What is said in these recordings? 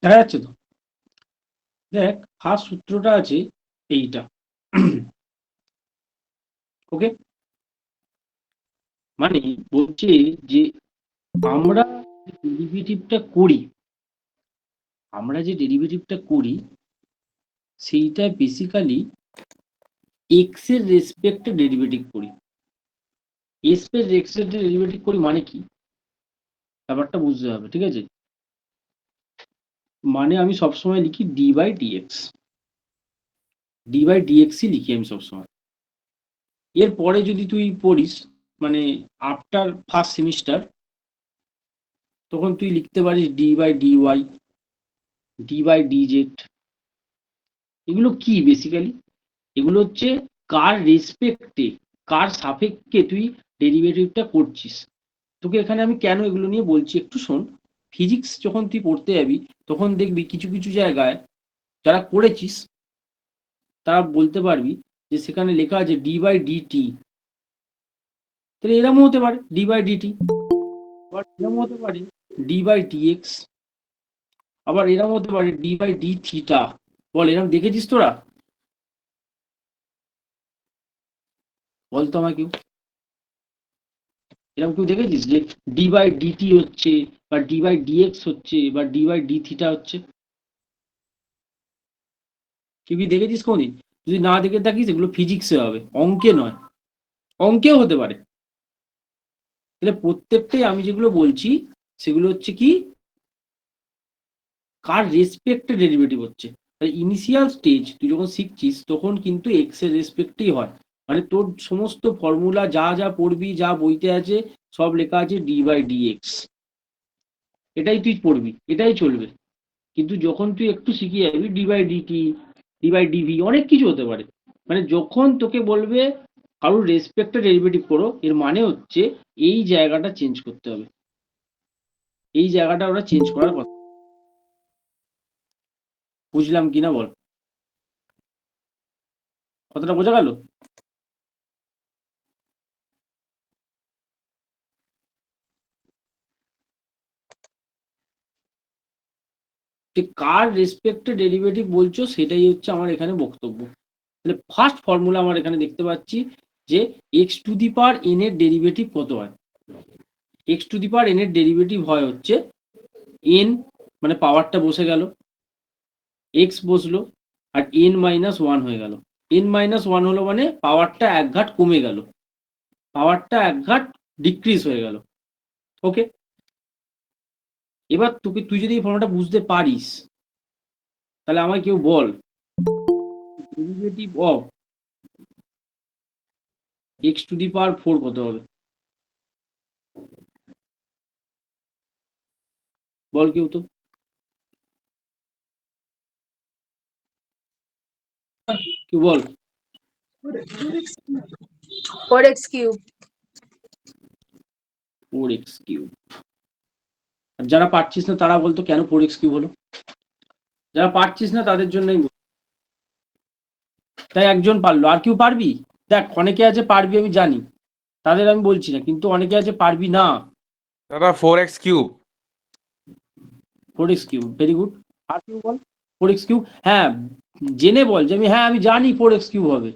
দেখা যাচ্ছে তো? দেখ, ফার্স্ট সূত্রটা আছে এইটা। ওকে, মানে বলছে যে আমরা ডেরিভেটিভটা করি আমরা যে ডেরিভেটিভটা করি সেইটা বেসিক্যালি এক্স এর রেসপেক্টে ডেরিভেটিভ করি। এক্স এর রেসপেক্টে ডেরিভেটিভ করি মানে কি, ব্যাপারটা বুঝতে হবে, ঠিক আছে? মানে আমি সবসময় লিখি D by DX, D by ডিএক্সই লিখি আমি সবসময়। এরপরে যদি তুই পড়িস, মানে আফটার ফার্স্ট সেমিস্টার, তখন তুই লিখতে পারিস d by d y, d by d z. এগুলো কি বেসিক্যালি? এগুলো হচ্ছে কার রেসপেক্টে, কার সাপেক্ষে তুই ডেরিভেটিভটা করছিস। তোকে এখানে আমি কেন এগুলো নিয়ে বলছি একটু শোন। ফিজিক্স যখন তুই পড়তে যাবি তখন দেখবি কিছু কিছু জায়গায় যারা করেছিস তারা বলতে পারবি যে সেখানে লেখা আছে ডি বাই ডিটি, তাহলে এরকম হতে পারে ডি বাই ডিটি, আবার এরকম হতে পারে ডি বাই ডিএক্স, আবার এরকম হতে পারে ডি বাই ডি থিটা। বল, এরকম দেখেছিস তোরা? বল তো আমাকে কেউ, এরকম কেউ দেখেছিস যে ডি বাই ডিটি হচ্ছে বা ডি বাই ডিএক্স হচ্ছে বা ডি বাই ডি থিটা হচ্ছে? কেউ কি দেখেছিস কোনদিন? যদি না দেখে থাকিস এগুলো ফিজিক্সে হবে, অঙ্কে নয়। অঙ্কেও হতে পারে। তাহলে প্রত্যেকটাই আমি যেগুলো বলছি সেগুলো হচ্ছে কি, কার রেসপেক্টে ডেরিভেটিভ হচ্ছে। ইনিশিয়াল স্টেজ তুই যখন শিখছিস তখন কিন্তু এক্স এর রেসপেক্টেই হয়। মানে তোর সমস্ত ফর্মুলা যা যা পড়বি, যা বইতে আছে, সব লেখা আছে ডি বাই ডিএক্স, এটাই তুই পড়বি, এটাই চলবে। কিন্তু যখন তুই একটু শিখে যাবি d by d t, d by d v, অনেক কিছু হতে পারে। মানে যখন তোকে বলবে কারোর রেসপেক্টে ডেরিভেটিভ করো, এর মানে হচ্ছে এই জায়গাটা চেঞ্জ করতে হবে, এই জায়গাটা ওরা চেঞ্জ করার কথা। বুঝলাম কিনা বল, কথাটা বোঝা গেল? যে কার রেসপেক্টে ডেরিভেটিভ বলছো সেটাই হচ্ছে আমার এখানে বক্তব্য। তাহলে ফার্স্ট ফর্মুলা আমার এখানে দেখতে পাচ্ছি যে x to the power N এর ডেরিভেটিভ কত হয়। X to the power N এর ডেরিভেটিভ হয় হচ্ছে এন, মানে পাওয়ারটা বসে গেল, এক্স বসলো, আর এন মাইনাস ওয়ান হয়ে গেল। এন মাইনাস ওয়ান হলো মানে পাওয়ারটা এক ঘাট কমে গেল, পাওয়ারটা এক ঘাট ডিক্রিজ হয়ে গেল। ওকে, এবার তুই যদি এই ফর্মুলাটা বুঝতে পারিস তাহলে আমায় কেউ বল derivative of X to the power four কত হবে? বল কেউ তো, কেউ বল। 4x cube. 4x cube. যারা পারছিস না তারা বলতো কেন 4x কিউব হলো? যারা পারছিস না তাদের জন্যই তাই একজন পারলো, আর কেউ পারবি? দেখ, অনেকে আছে পারবি আমি জানি, তাদের আমি বলছি না, কিন্তু অনেকে আছে পারবি না। দাদা 4x cube. 4x cube, very good. আর কেউ বল 4x কিউব। হ্যাঁ, জেনে বল যে আমি জানি 4x কিউব হবে,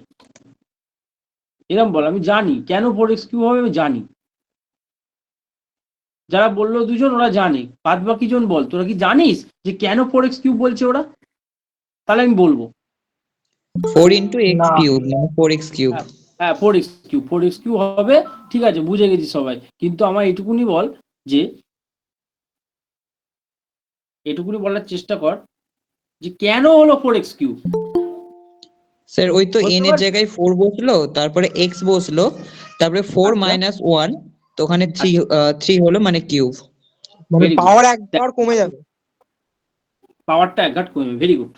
এরকম বল আমি জানি কেন 4x কিউব হবে, আমি জানি। যারা বললো দুজন ওরা জানে, বাদ বাকি জন বল তোরা কি জানিস যে কেন 4x কিউব বলছে ওরা? তাহলে আমি বলবো 4 into x cube মানে 4x cube। হ্যাঁ 4x কিউব, 4x কিউব হবে, ঠিক আছে, বুঝে গেছি সবাই। কিন্তু আমার এটুকুনি বল যে, এটুকুনি বলার চেষ্টা কর যে কেন হলো 4x কিউব। স্যার ওই তো বলতে n এর পারবি? জায়গায় 4 বসলো, তারপরে x বসলো, তারপরে 4 আচ্ছা, minus 1, তো ওখানে 3 হলো মানে কিউব। মানে ভেরি গুড। পাওয়ার একবার কমে যাবে। পাওয়ারটা এক ঘাট কমে, ভেরি গুড।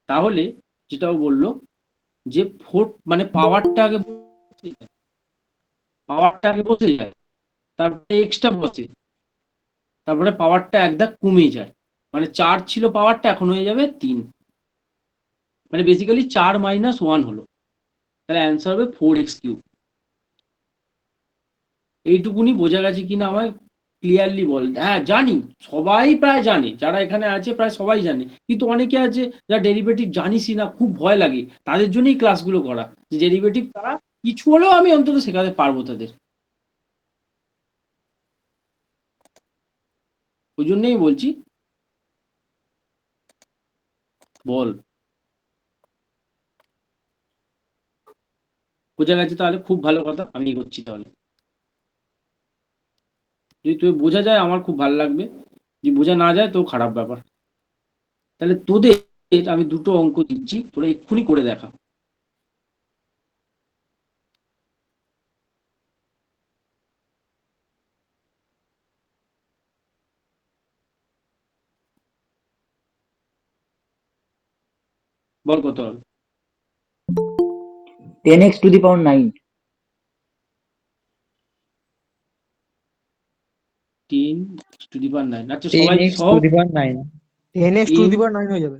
তাহলে যেটাও বললো যে ফোর মানে পাওয়ারটা আগে বসে যায়, পাওয়ারটা আগে বসে যায়, তারপরে এক্সট্রা বসে, তারপরে পাওয়ারটা এক ধাপ কমে যায়। মানে 4 ছিল পাওয়ারটা, এখন হয়ে যাবে 3। মানে বেসিক্যালি 4 মাইনাস 1 হলো। তাহলে অ্যান্সার হবে 4x কিউব। এইটুকুনি বোঝা গেছে কিনা আমার ক্লিয়ারলি বল। হ্যাঁ জানি, সবাই প্রায় জানে, যারা এখানে আছে প্রায় সবাই জানে, কিন্তু অনেকে আছে যারা ডেরিভেটিভ জানিসই না, খুব ভয় লাগে, তাদের জন্যই ক্লাসগুলো করা, যে ডেরিভেটিভ তারা কিছু হলেও আমি অন্তত শেখাতে পারবো তাদের, ওই জন্যই বলছি। বল, বোঝা গেছে তাহলে? খুব ভালো কথা, আমি এগোচ্ছি তাহলে। যদি তুই বোঝা যায় আমার খুব ভালো লাগবে, যদি বোঝা না যায় তো খারাপ ব্যাপার। তাহলে তোদের আমি দুটো অঙ্ক দিচ্ছি, তোরা এক্ষুনি করে দেখা। বল কত হবে? 10x to the power 9. 10^9। আচ্ছা সবাই 10x সব to the power 9. 10x to the power 9 হয়ে যাবে।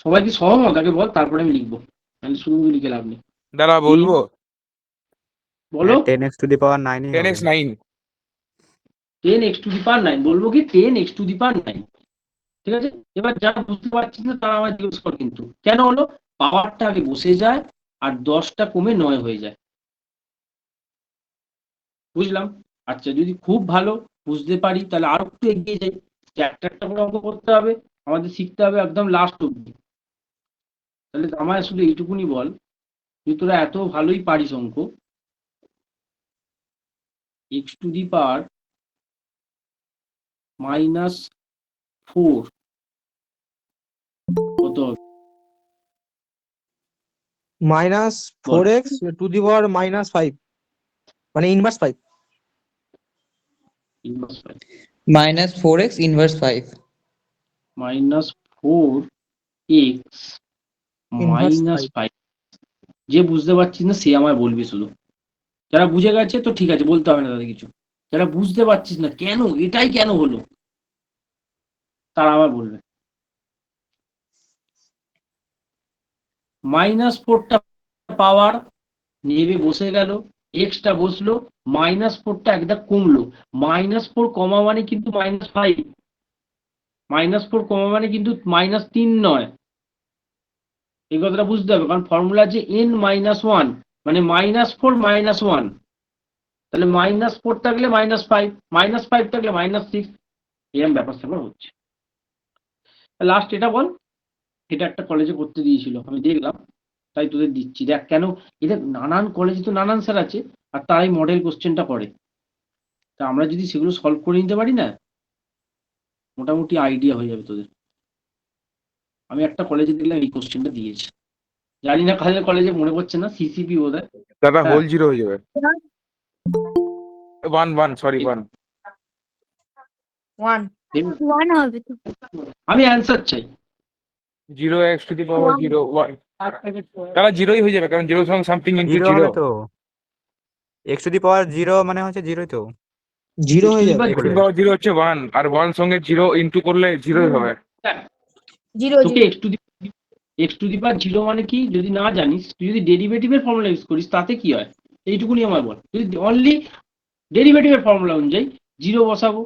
সবাই কি সহমত আগে বল, তারপরে আমি লিখবো, তাহলে শুধু লিখে লাভ নেই। দাঁড়া বলবো। বলো। 10x to the power 9 E 10x হবে। 9। 10^9 বলবো কি 10^9, ঠিক আছে? এবার যারা বুঝতে পারছিস না তারা আমার জিজ্ঞেস কর, কিন্তু কেন হলো, পাওয়ারটা আগে বসে যায় আর 10টা কমে 9 হয়ে যায়, বুঝলাম। আচ্ছা যদি খুব ভালো বুঝতে পারি তাহলে আরো একটু এগিয়ে যাই, একটা একটা করে অঙ্ক করতে হবে, আমাদের শিখতে হবে একদম লাস্ট অব্দি। তাহলে আমায় শুধু এইটুকুনি বল, যে তোরা এত ভালোই পারিস অঙ্ক, x⁻⁻⁴ কত হবে? -4x to the power -5 মানে inverse 5। Inverse 5 minus 4x inverse 5. -4x Inverse -5। যে বুঝতে পারছিস না সে আমায় বলবি শুধু, যারা বুঝে গেছে তো ঠিক আছে, বলতে হবে না তাদের কিছু, যারা বুঝতে পারছিস না কেন এটাই কেন হলো তারা আমার বলবে। -4টা পাওয়ার নেমে বসে গেল, এক্সটা বসলো, -4টা একটা কমলো, -4 কমা মানে কিন্তু -5, -4 কমা মানে কিন্তু -3 নয়, এই কথাটা বুঝতে হবে, কারণ ফর্মুলা আছে n-1 মানে -4 -1, তাহলে -4 থাকলে -5, -5 থাকলে -6, এরকম ব্যাপার স্যাপার হচ্ছে। লাস্ট এটা বল, এটা একটা কলেজে করতে দিয়েছিল আমি দেখলাম, তাই তোদের দিচ্ছি, দেখ কেন, এটা নানান কলেজে তো নানান স্যার আছে আর তারাই মডেল কোশ্চেনটা করে, তা আমরা যদি সেগুলো সলভ করে নিতে পারি না, মোটামুটি আইডিয়া হয়ে যাবে তোদের। আমি একটা কলেজে দেখলাম এই কোশ্চেনটা দিয়েছে, জানি না কাদের কলেজে, মনে পড়ছে না, সিসিপি বোধহয়। দাদা হ্যাঁ। হোল 0 হয়ে যাবে। 1 সরি 1। 1 হবে তো। আমি অ্যান্সার চাই। 0x to the power 0 1 দাদা 0ই হয়ে যাবে, কারণ 0 সঙ্গে সামথিং ইনটু 0 হবে 0। তো। x to the power 0 মানে হচ্ছে 0ই তো। 0 হয়ে যাবে। x to the power 0 হচ্ছে 1, আর 1 সঙ্গে 0 ইনটু করলে 0ই হবে। 0 তোকে x⁻0 মানে কি যদি না জানিস, তুই যদি ডেরিভেটিভের ফর্মুলা ইউজ করিস তাতে কি হয় এইটুকুনি আমার বল। যদি অনলি ডেরিভেটিভের ফর্মুলা অনুযায়ী 0 বসাবো,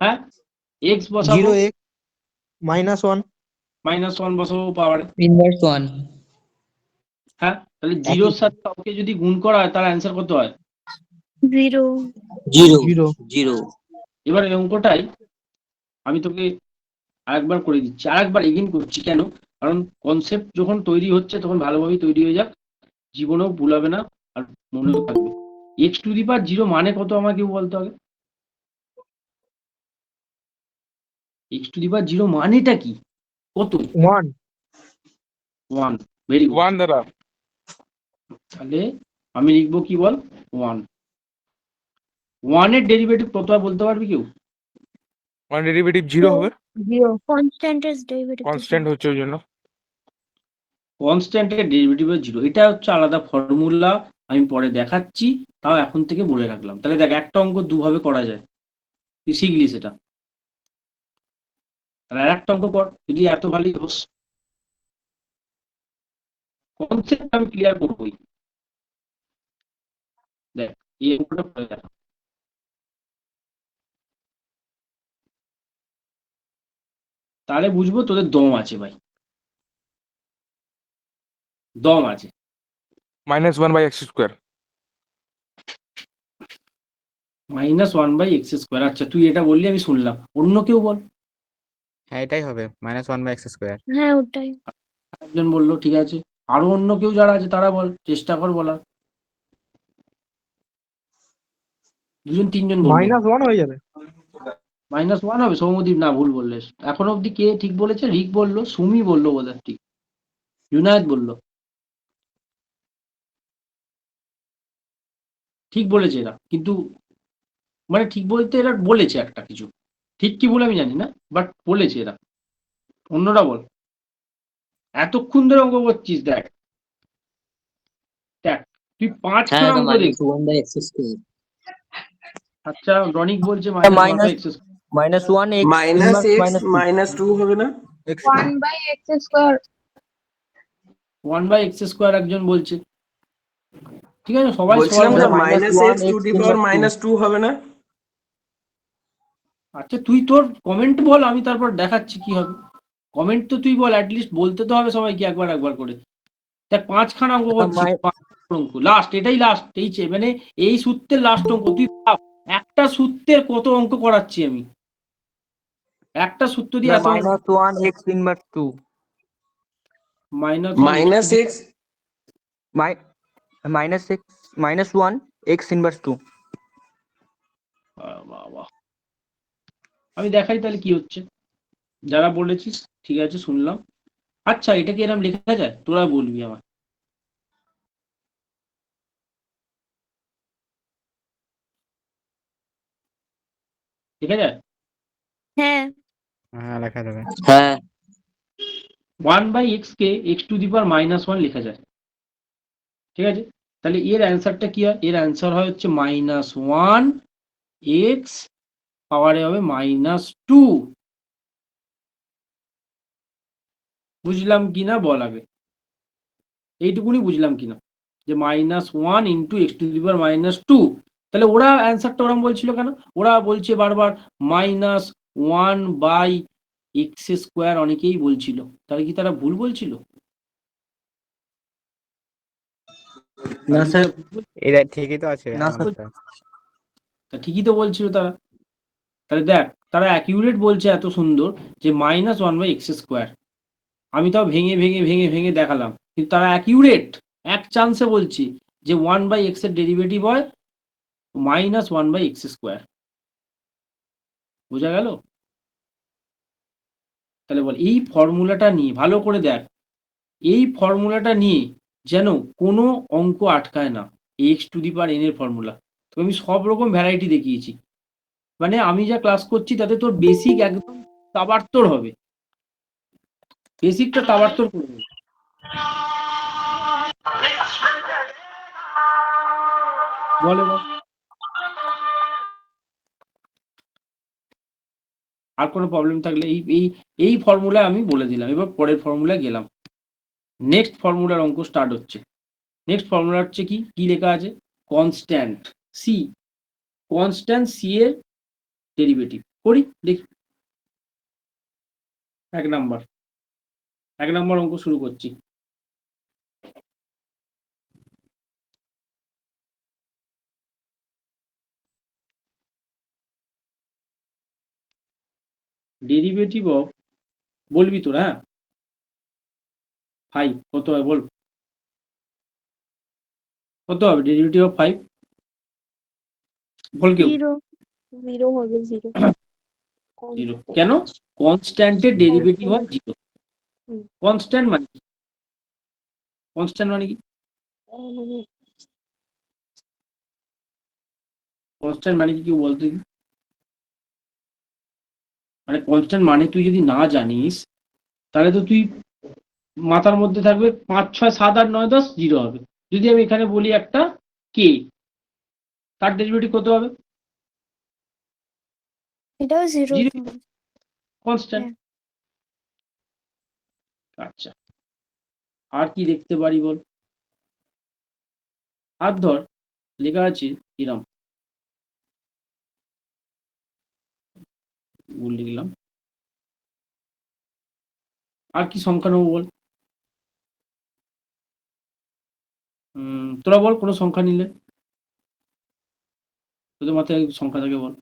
হ্যাঁ, x বসাবো, 0x -1 -1 বসাবো পাওয়ারে, Inverse 1. হ্যাঁ, তাহলে 0-র সাথে কাউকে যদি গুণ করা হয় তার অ্যান্সার কত হয়? 0 0 এবার এই অঙ্কটাই আমি তোকে আরেকবার করে দিচ্ছি, আরেকবার এগেইন করছি, কেন, কারণ কনসেপ্ট যখন তৈরি হচ্ছে তখন ভালোভাবেই তৈরি হয়ে যাক, জীবনেও ভুল হবে না আর মনেও থাকবে। x⁻0 মানে কত আমাকে বলতে হবে, x⁻0 মানেটা কি, কত? 1 1, ভেরি গুড। 1 দাদা। তাহলে আমি লিখবো কি বল, 1। 1 এর ডেরিভেটিভ কত হয় বলতে পারবি কেউ? 1 ডেরিভেটিভ 0 হবে, কনস্ট্যান্টের ডেরিভেটিভ কনস্ট্যান্ট হচ্ছে ওই জন্য। কনস্ট্যান্টের ডেরিভেটিভ 0, এটা হচ্ছে আলাদা ফর্মুলা, আমি পরে দেখাচ্ছি, তাও এখন থেকে বলে রাখলাম। তাহলে দেখ একটা অঙ্ক দুভাবে করা যায়, তুই শিখলি সেটা, তাহলে আর একটা অঙ্ক কর যদি এত ভালোই হোস, কনসেপ্ট আমি ক্লিয়ার করবোই। দেখ এই অঙ্কটা করে দেখা। তাহলে বুঝবো তোদের দম আছে ভাই, দম আছে। -1/x²। -1/x²। আচ্ছা তুই এটা বললি আমি শুনলাম, অন্য কেউ বল। হ্যাঁ এটাই হবে -1/x²। হ্যাঁ ওটাই। একজন বললো, ঠিক আছে। আরো অন্য কেউ যারা আছে তারা বল, চেষ্টা কর বলার। দুজন তিনজন বললো। -1 হয়ে যাবে। -1 হবে। সৌম্যদীপ না, ভুল বললে। এখন অব্দি কে ঠিক বলেছে? রিক বললো, সুমি বললো বোধহয় ঠিক, জুনায়েদ বললো। ঠিক বলেছে এরা, কিন্তু মানে ঠিক বলতে এরা বলেছে একটা কিছু, ঠিক কি বলে আমি জানি না, বাট বলেছে এরা। অন্যরা বল। এতক্ষণ ধরে অঙ্ক করছিস, দেখ দেখ, তুই 5খানা হ্যাঁ, অঙ্ক দেখ। -1/x²। আচ্ছা রনিক বলছে -1/x²। -1 -2 হবে না? 1/x²। 1/x² একজন বলছে। ঠিক আছে, সবাই সবার বলছিলাম যে মতো। -x⁻² হবে না? আচ্ছা তুই তোর কমেন্ট বল, আমি তারপর দেখাচ্ছি কি হবে। কমেন্ট তো তুই বল, অ্যাটলিস্ট বলতে তো হবে সবাইকে একবার একবার করে। দেখ 5খানা অঙ্ক করছি, অঙ্ক লাস্ট, এটাই লাস্ট। মানে এই সূত্রের লাস্ট অঙ্ক। তুই ভাব, একটা সূত্রের কত অঙ্ক করাচ্ছি আমি, একটা সূত্র দিয়ে এত অঙ্ক। -1 x inverse 2 -x -1 x inverse 2 বাবা, আমি দেখাই তাহলে কি হচ্ছে। যারা বলেছিস ঠিক আছে, শুনলাম। আচ্ছা এটা কি এরকম লেখা যায়? তোরা বলবি আমার। লেখা যায়? হ্যাঁ। হ্যাঁ লেখা যাবে। হ্যাঁ, 1/x কে x⁻1 লেখা যায়, ঠিক আছে। তাহলে এর অ্যান্সারটা কি হয়? এর অ্যান্সার হয় হচ্ছে -1 x পাওয়ারে হবে -2। বুঝলাম কিনা বল আগে, এইটুকুনি বুঝলাম কিনা, যে -1 × x⁻²। তাহলে ওরা অ্যান্সারটা ওরকম বলছিল কেন? ওরা বলছে বারবার -1/x², অনেকেই বলছিল। তাহলে কি তারা ভুল বলছিল? না স্যার, এটা ঠিকই তো আছে না আমার স্যার। তা ঠিকই তো বলছিল তারা। তাহলে দেখ, তারা অ্যাকিউরেট বলছে এত সুন্দর যে -1/x²। আমি তাও ভেঙে ভেঙে ভেঙে ভেঙে দেখালাম, কিন্তু তারা অ্যাকিউরেট এক চান্সে বলছি যে 1/x এর ডেরিভেটিভ হয় -1/x²। বোঝা গেল? তাহলে বল, এই ফর্মুলাটা নিয়ে ভালো করে দেখ, এই ফর্মুলাটা নিয়ে যেন কোনো অঙ্ক আটকায় না। x⁻n এর ফর্মুলা তো আমি সব রকম ভ্যারাইটি দেখিয়েছি। মানে আমি যা ক্লাস করছি তাতে তোর বেসিক একদম তাবাড়তোড় হবে, বেসিকটা তাবাড়তোড় করে দেবে। বলে বল, আর কোনো প্রবলেম থাকলে এই এই এই ফর্মুলা আমি বলে দিলাম। এবার পরের ফর্মুলা গেলাম। নেক্সট ফর্মুলার অঙ্ক স্টার্ট হচ্ছে। নেক্সট ফর্মুলা হচ্ছে কি, কি লেখা আছে? কনস্ট্যান্ট সি, কনস্ট্যান্ট সি এর ডেরিভেটিভ করি, দেখি। এক নাম্বার অঙ্ক শুরু করছি। ডেরিভেটিভ অফ, বলবি তোর, হ্যাঁ 5 কত হয় বল, কত হবে ডেরিভেটিভ অফ 5? বল কেউ। 0 হবে 0। 0 কেন? কনস্ট্যান্টের ডেরিভেটিভ হয় 0। কনস্ট্যান্ট মানে কি? কনস্ট্যান্ট মানে কি? কনস্ট্যান্ট মানে কি কেউ বলতে কি? মানে কনস্ট্যান্ট মানে তুই যদি না জানিস, তাহলে তো তুই মাথার মধ্যে থাকবে 5 6 7 8 9 10 0 হবে। যদি আমি এখানে বলি একটা কে, তার ডেরিভেটিভ কত হবে? এটাও 0 0, হবে। কনস্ট্যান্ট। হ্যাঁ। আচ্ছা, আর কি দেখতে পারি বল? আর ধর লেখা আছে এরম, ভুল লিখলাম। আর কি সংখ্যা নেবো বল? তোরা বল কোনো সংখ্যা নিলে, তোদের মাথায় সংখ্যা থাকে বল।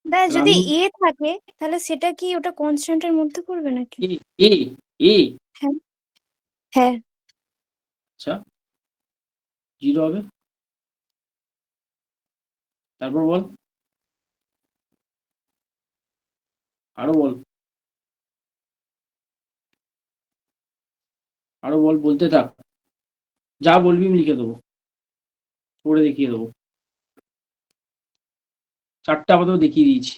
দেখ তাহলে যদি আমি এ থাকে তাহলে সেটা কি ওটা কনস্ট্যান্টের মধ্যে পড়বে নাকি? এ এ এ হ্যাঁ হ্যাঁ। আচ্ছা, 0 হবে। তারপর বল, আরো বল, আরো বল, বলতে থাক, যা বলবি আমি লিখে দেবো, পড়ে দেখিয়ে দেবো। 4টা আপাতত দেখিয়ে দিয়েছি,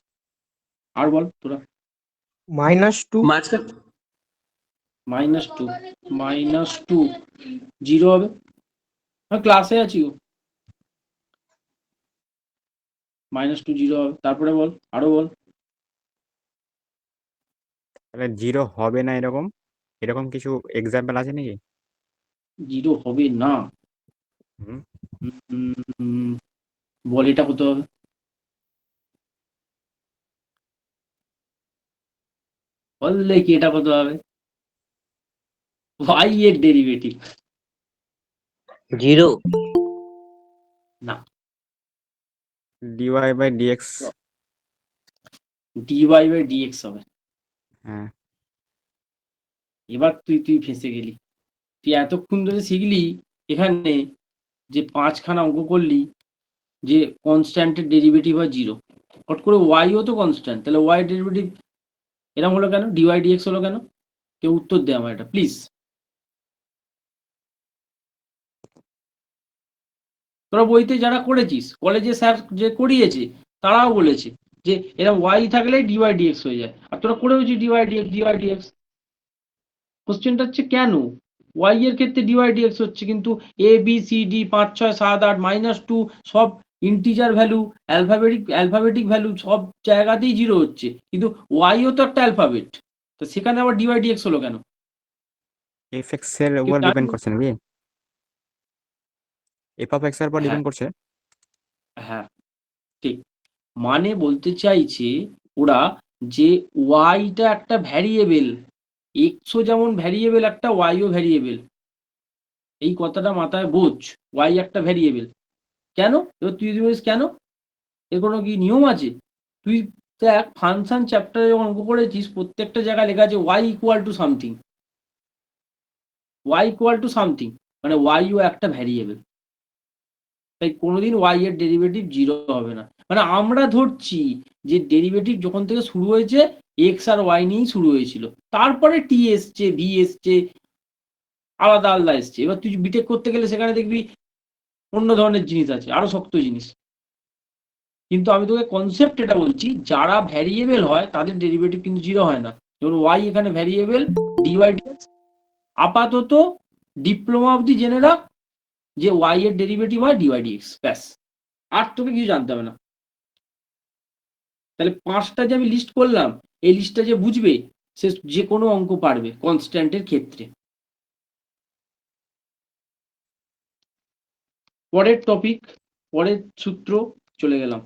আর বল তোরা। -2 মাঝখানে -2, -2, 0 হবে। আমি ক্লাসে আছি গো। -2, 0 হবে। তারপরে বল, আরো বল। তাহলে জিরো হবে না এরকম, এরকম কিছু এক্সাম্পল আছে নাকি? 0 হবে না? হুম। উম, বল এটা কত হবে? বললে কি এটা কত হবে? y এর ডেরিভেটিভ। 0 না, d y by d x. dy by dx হবে। হ্যাঁ। এবার তুই ফেঁসে গেলি। তুই এতক্ষণ ধরে শিখলি এখানে যে 5খানা অঙ্ক করলি যে কনস্ট্যান্টের ডেরিভেটিভ হয় 0, হট করে ওয়াইও তো কনস্ট্যান্ট, তাহলে ওয়াই ডেরিভেটিভ এরকম হলো কেন? ডিওয়াই ডিএক্স হলো কেন? কেউ উত্তর দে আমার এটা প্লিজ। তোরা বইতে যারা করেছিস, কলেজে স্যার যে করিয়েছে তারাও বলেছে যে এরা ওয়াই থাকলে ডিওয়াই ডিএক্স হয়ে যায়, আর তোরা করেওছিস ডিওয়াই ডিএক্স। কোশ্চেনটা হচ্ছে কেন ওয়াই এর ক্ষেত্রে ডিওয়াই ডিএক্স হচ্ছে, কিন্তু এ বি সি ডি 5 6 7 8 -2 সব ইন্টিজার ভ্যালু, অ্যালফাবেটিক ভ্যালু সব জায়গাতেই 0 হচ্ছে, কিন্তু ওয়াইও তো একটা অ্যালফাবেট, তো সেখানে আবার ডিওয়াই ডিএক্স হলো কেন? এফ এক্স এর কেউ উপর জানে? ডিপেন্ড করছে নাকি? এফ অফ এক্স এর উপর হ্যাঁ ডিপেন্ড করছে। হ্যাঁ ঠিক, মানে বলতে চাইছে ওরা যে ওয়াইটা একটা ভ্যারিয়েবল, এক্সও যেমন ভ্যারিয়েবল একটা, ওয়াইও ভ্যারিয়েবল, এই কথাটা মাথায় বোঝ। ওয়াই একটা ভ্যারিয়েবল কেন? এবার তুই যদি বলিস কেন, এর কোনো কি নিয়ম আছে? তুই দেখ ফাংশন চ্যাপ্টারে যখন অঙ্ক করেছিস প্রত্যেকটা জায়গায় লেখা আছে y equal to something, y equal to something, মানে ওয়াইও একটা ভ্যারিয়েবল, তাই কোনোদিন ওয়াই এর ডেরিভেটিভ 0 হবে না। মানে আমরা ধরছি যে ডেরিভেটিভ যখন থেকে শুরু হয়েছে এক্স আর ওয়াই নিয়েই শুরু হয়েছিল, তারপরে টি এসছে, ভি এসছে, আলাদা আলাদা এসছে। এবার তুই বিটেক করতে গেলে সেখানে দেখবি অন্য ধরনের জিনিস আছে, আরো শক্ত জিনিস। কিন্তু আমি তোকে কনসেপ্ট এটা বলছি, যারা ভ্যারিয়েবল হয় তাদের ডেরিভেটিভ কিন্তু 0 হয় না। যেমন ওয়াই এখানে ভ্যারিয়েবল, ডিওয়াই ডিএক্স আপাতত ডিপ্লোমা অবধি জেনে রাখ যে ওয়াই এর ডেরিভেটিভ হয় ডিওয়াই ডিএক্স, ব্যাস, আর তোকে কিছু জানতে হবে না। তাহলে 5টা যে আমি লিস্ট করলাম, এই লিস্টটা যে বুঝবে সে যে কোনো অঙ্ক পারবে কনস্ট্যান্টের ক্ষেত্রে। পরের টপিক, পরের সূত্র চলে গেলাম।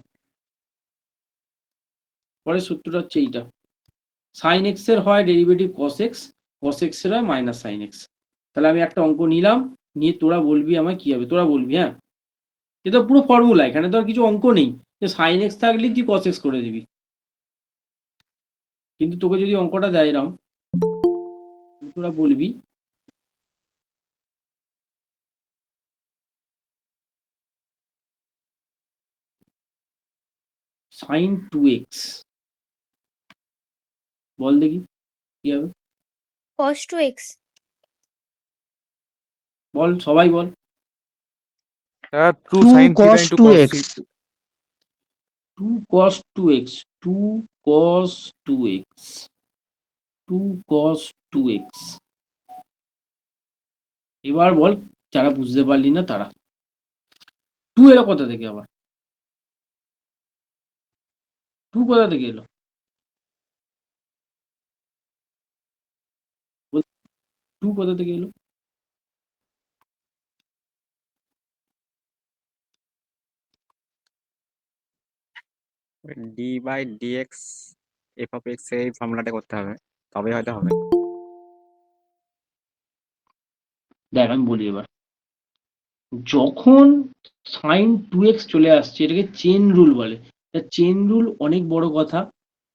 পরের সূত্রটা হচ্ছে এইটা, সাইন এক্স এর হয় derivative cos x, cos x এর হয় মাইনাস সাইন এক্স। তাহলে আমি একটা অঙ্ক নিলাম, নিয়ে তোরা বলবি আমায় কি হবে, তোরা বলবি। হ্যাঁ, এটা পুরো ফর্মুলা, এখানে তো আর কিছু অঙ্ক নেই যে সাইন এক্স থাকলে তুই কস এক্স করে দিবি। কিন্তু তোকে যদি অঙ্কটা দেয় এরম, তোরা বলবি সাইন 2x, বল দেখি কি হবে, cos 2x বল সবাই বল। 2 2 sin theta cos into 2x 2 cos 2x, 2 cos 2x, 2 cos 2x। এবার বল, যারা বুঝতে পারলি না তারা, 2 এলো কোথা থেকে, আবার 2 কোথা থেকে এলো? 2 কোথা থেকে এলো? D by d x f of x এই ফর্মুলাটা করতে হবে, তবে হয়তো হবে। দেখ আমি বলি এবার, যখন সাইন 2x চলে আসছে এটাকে চেন রুল বলে। চেন রুল অনেক বড় কথা,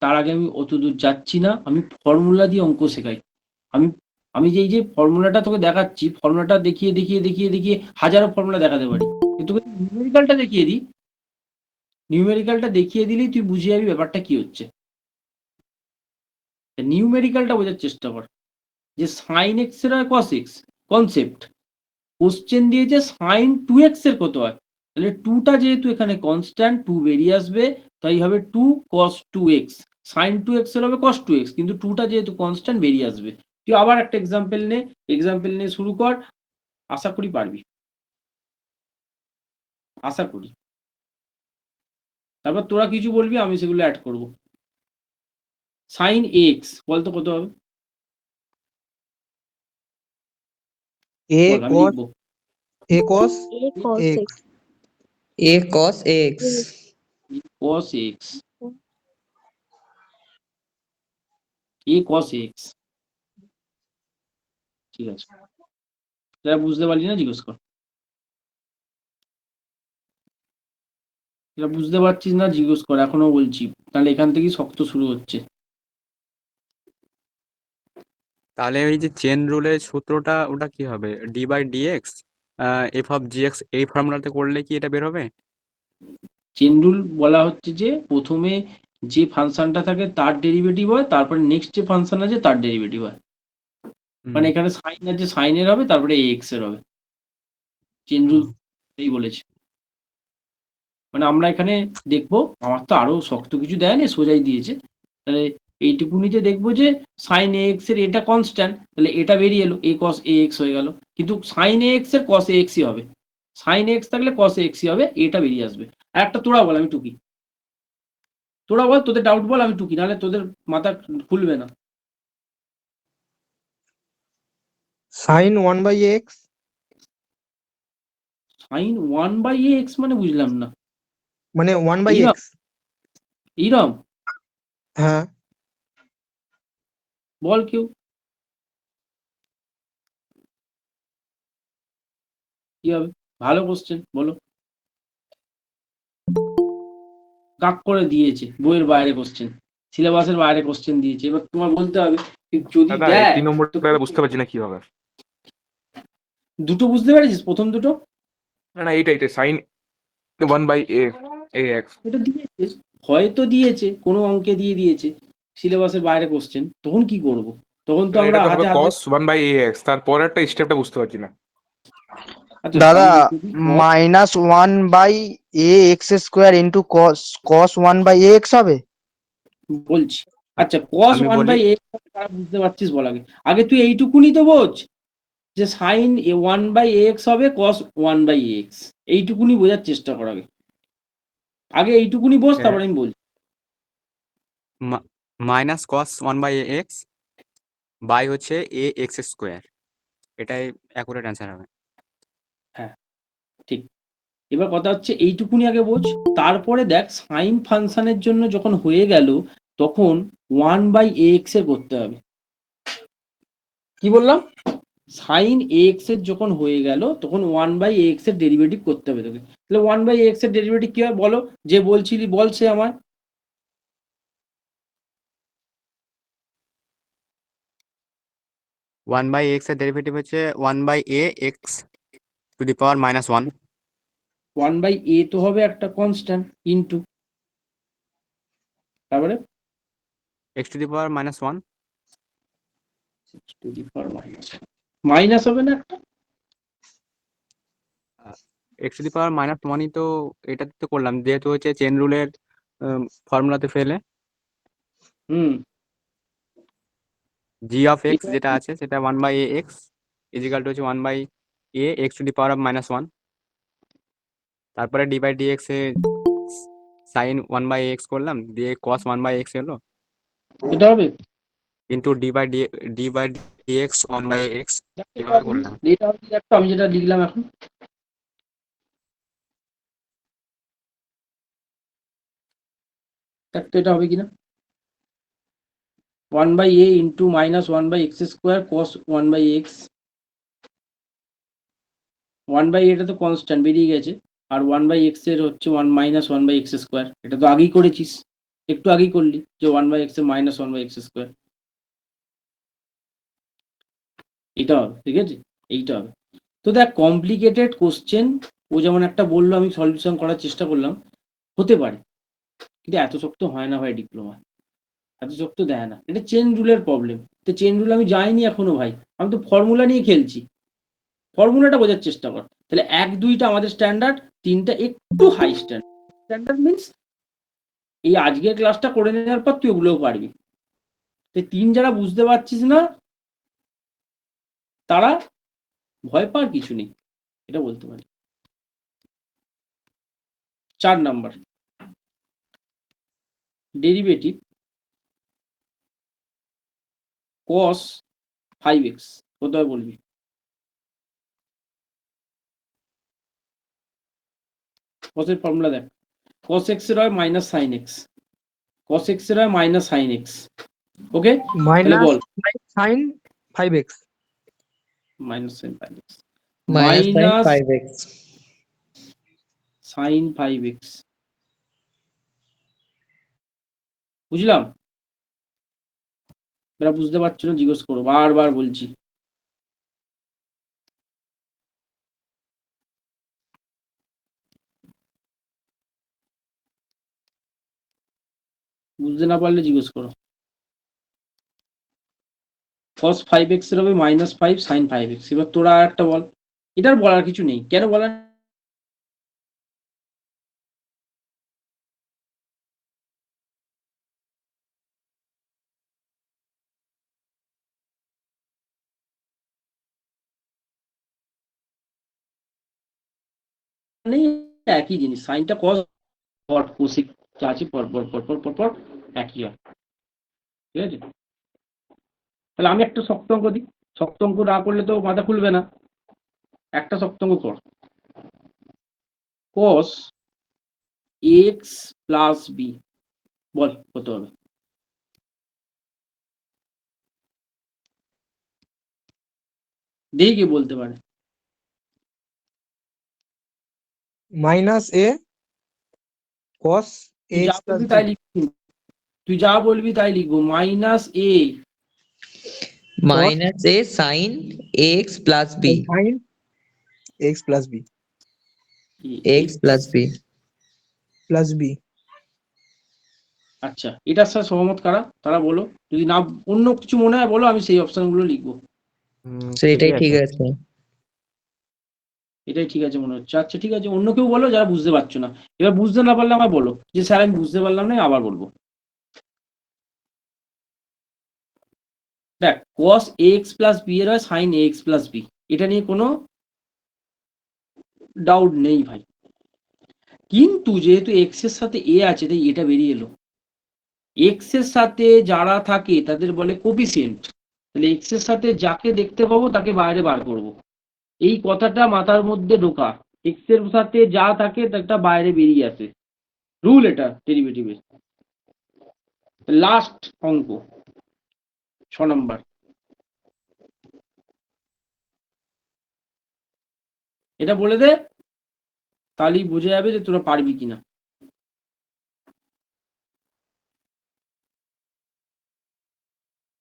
তার আগে আমি অত দূর যাচ্ছি না, আমি ফর্মুলা দিয়ে অঙ্ক শেখাই। আমি আমি যে ফর্মুলাটা তোকে দেখাচ্ছি, ফর্মুলাটা দেখিয়ে দেখিয়ে দেখিয়ে দেখিয়ে হাজারো ফর্মুলা দেখাতে পারি, কিন্তু তোকে নিউমেরিক্যালটা দেখিয়ে দিই, নিউমেরিক্যালটা দেখিয়ে দিলেই তুই বুঝে যাবি ব্যাপারটা কি হচ্ছে। নিউমেরিক্যালটা বোঝার চেষ্টা কর, যে সাইন এক্স এর হয় কস এক্স কনসেপ্ট, কোশ্চেন দিয়েছে সাইন 2x এর কত হয়, তাহলে 2টা যেহেতু এখানে কনস্ট্যান্ট 2 বেরিয়ে আসবে, তাই হবে 2 cos 2x, সাইন 2x এর হবে cos 2x, কিন্তু 2টা যেহেতু কনস্ট্যান্ট বেরিয়ে আসবে। তুই আবার একটা এক্সাম্পল নিয়ে শুরু কর, আশা করি পারবি, আশা করি। তারপর তোরা কিছু বলবি, আমি সেগুলো অ্যাড করব। সাইন এক্স বলতো কত হবে, a বল আমি cos লিখবো। a cos x a cos x cos x, a cos x, ঠিক আছে। যারা বুঝতে পারলি না জিজ্ঞেস কর, এটা বুঝতে পারছিস না জিজ্ঞেস কর, এখনো বলছি, তাহলে এখান থেকেই শক্ত শুরু হচ্ছে। তাহলে ওই যে চেন রুলের সূত্রটা ওটা কি হবে, d by d x f of g x এই ফর্মুলাতে করলে কি এটা বের হবে? চেন রুল বলা হচ্ছে যে প্রথমে যে ফাংশনটা থাকে তার ডেরিভেটিভ হয়, তারপরে নেক্সট যে ফাংশন আছে তার ডেরিভেটিভ হয়। মানে এখানে সাইন আছে, সাইনের হবে, তারপরে এক্স এর হবে। চেন রুল এই বলেছে। মানে আমরা এখানে দেখবো, আমার তো আরো শক্ত কিছু দেয়নি, সোজাই দিয়েছে। তাহলে এইটুকুনিতে দেখবো যে সাইন এক্স এর এটা কনস্ট্যান্ট, তাহলে এটা বেরিয়ে এলো, এ কস এ এক্স হয়ে গেল, কিন্তু সাইন এক্স এর কস এ এক্সই হবে, সাইন এক্স থাকলে কস এক্সই হবে, এটা বেরিয়ে আসবে। আর একটা তোরা বল, আমি টুকি, তোরা বল, তোদের ডাউট বল, আমি টুকি, নাহলে তোদের মাথা খুলবে না। sin 1 by x sine 1 by a x মানে বুঝলাম না, মানে 1 by এইরকম? x এইরকম হ্যাঁ বল কেউ, কি হবে? ভালো কোশ্চেন, বলো। কাক করে দিয়েছে, বইয়ের বাইরে কোশ্চেন, সিলেবাসের বাইরে কোশ্চেন দিয়েছে, এবার তোমার বলতে হবে যদি দাদা দেয় 3 তো। নম্বরটা বুঝতে পারছি না কি হবে। দুটো বুঝতে পেরেছিস, প্রথম দুটো? না না, এইটাই সাইন 1/a x। এটা দিয়েছে, হয়তো দিয়েছে কোনো অঙ্কে দিয়ে দিয়েছে, সিলেবাসের বাইরে কোশ্চেন, তখন কি করব? তখন তো আমরা এটা তো হবে হাতে হাতে। cos 1/a x, তারপর একটা স্টেপটা বুঝতে পারছি না। আচ্ছা দাদা যদি cos- -1/ax² into cos 1/ax হবে। বলছি, আচ্ছা cos আমি 1 বলি, বাই এক্স বুঝতে পারছিস, বল আগে, আগে তুই এইটুকুনি তো বোঝ, যে সাইন 1/x হবে cos 1/x, এইটুকুনি বোঝার চেষ্টা কর আগে, আগে এইটুকুনি বোঝ, তারপর আমি বলছি। মাইনাস কস 1/ax বাই হচ্ছে এ এক্স স্কোয়ার, এটাই অ্যাকুরেট অ্যান্সার হবে। ঠিক, এবার কথা হচ্ছে এইটুকুনি আগে বোঝ, তারপরে দেখ সাইন ফাংশনের জন্য যখন হয়ে গেল, তখন 1/x এর করতে হবে। কি বললাম? সাইন এক্স এর যখন হয়ে গেল, তখন 1/x এর ডেরিভেটিভ করতে হবে তোকে। তাহলে 1/x এর ডেরিভেটিভ কি হয় বলো, যে বলছিলি বল সে আমার। 1/x এর ডেরিভেটিভ হচ্ছে 1/ax two the power -1। 1/a তো হবে একটা কনস্ট্যান্ট, ইনটু তারপরে x to the power -1। Minus হবে না একটা, x টু দি পাওয়ার -1ই তো এটাতে তো করলাম, যেহেতু হচ্ছে চেন রুলের ফর্মুলাতে ফেলে হুম, g অফ x যেটা আছে সেটা 1/ax ইজিক্যাল টু হচ্ছে 1/a x to the power of -1। তারপরে ডি বাই ডিএক্স এ সাইন 1/ax করলাম, দিয়ে cos 1/x এলো, এটা হবে, কিন্তু ডি বাই ডিএক্স 1/x এভাবে করলাম। এটা হবে একটা, আমি যেটা লিখলাম এখন, দেখ তো এটা হবে কিনা। 1 by a into minus 1 by x square cos 1 by x। 1 by এটা তো কনস্ট্যান্ট বেরিয়ে গেছে, আর 1 by x এর হচ্ছে 1 minus 1 by x স্কোয়ার, এটা তো আগেই করেছিস, একটু আগেই করলি যে 1 by x এর মাইনাস 1 by x স্কোয়ার। এটা হবে, ঠিক আছে, এইটা হবে। তো দেখ কমপ্লিকেটেড কোশ্চেন ও যেমন একটা বললো, আমি সলিউশন করার চেষ্টা করলাম, হতে পারে, কিন্তু এত শক্ত হয় না ভাই, ডিপ্লোমা এত শক্ত দেয় না, এটা চেন রুলের প্রবলেম। তো চেন রুল আমি যাইনি এখনো ভাই, আমি তো ফর্মুলা নিয়ে খেলছি, ফর্মুলাটা বোঝার চেষ্টা কর। তাহলে 1 2টা আমাদের স্ট্যান্ডার্ড, 3টা একটু হাই স্ট্যান্ডার্ড মিনস এই আজকের ক্লাসটা করে নেওয়ার পর তুই ওগুলোও পারবি। তো 3 যারা বুঝতে পারছিস না তারা ভয় পাওয়ার কিছু নেই, এটা বলতে পারি। 4 নাম্বার ডেরিভেটিভ cos 5x কোথায় বলবি? cos এর ফর্মুলা দেখ, cos x এর হয় minus sine X, cos x এর হয় মাইনাস সাইন এক্স। ওকে, তাহলে মাইনাস বল sine 5x minus sine 5x minus sin minus 5x sine 5x, বুঝলাম? এরা বুঝতে পারছো না জিজ্ঞেস করো, বারবার বলছি। বুঝতে না পারলে জিজ্ঞেস করো। cos 5x এর হবে মাইনাস 5 সাইন 5x। এবার তোরা আর একটা বল, এটার বলার কিছু নেই, কেন বলার নেই, একই জিনিস, সাইনটা cos পর কোসিক যা আছে পর পর পর পর পর পর একই হয়, ঠিক আছে? তাহলে আমি একটা শক্ত অঙ্ক দিই, শক্ত অঙ্ক না করলে তো মাথা খুলবে না, একটা শক্ত অঙ্ক কর। cos x প্লাস বি, বল কত হবে? দেখি কে বলতে পারে। মাইনাস a cos তুই x যা plus বলবি b তাই লিখবি, তুই যা বলবি তাই লিখবো। Minus A minus a sin ax plus b sin x plus b x plus b plus b আচ্ছা, এটার সাথে সহমত কারা তারা বলো, যদি না অন্য কিছু মনে হয় বলো, আমি সেই অপশনগুলো লিখবো। তো এটাই ঠিক আছে। এটাই ঠিক আছে মনে হচ্ছে। আচ্ছা ঠিক আছে, অন্য কেউ বলো যারা বুঝতে পারছো না। এবার বুঝতে না পারলে আমায় বলো যে স্যার আমি বুঝতে পারলাম না, আবার বলবো। দেখ cos ax প্লাস বি এর হয় সাইন ax প্লাস বি, এটা নিয়ে কোনো ডাউট নেই ভাই, কিন্তু যেহেতু এক্স এর সাথে এ আছে তাই এটা বেরিয়ে এলো। এক্স এর সাথে যারা থাকে তাদের বলে কোফিসিয়েন্ট, তাহলে এক্স এর সাথে যাকে দেখতে পাবো তাকে বাইরে বার করব, এই কথাটা মাথার মধ্যে ঢোকা। এক্স এর সাথে যা থাকে তাটা বাইরে বেরিয়ে আসে, রুল এটা ডেরিভেটিভের। লাস্ট অঙ্ক 6 নম্বর, এটা বলে দে তাহলেই বোঝা যাবে যে তোরা পারবি কিনা।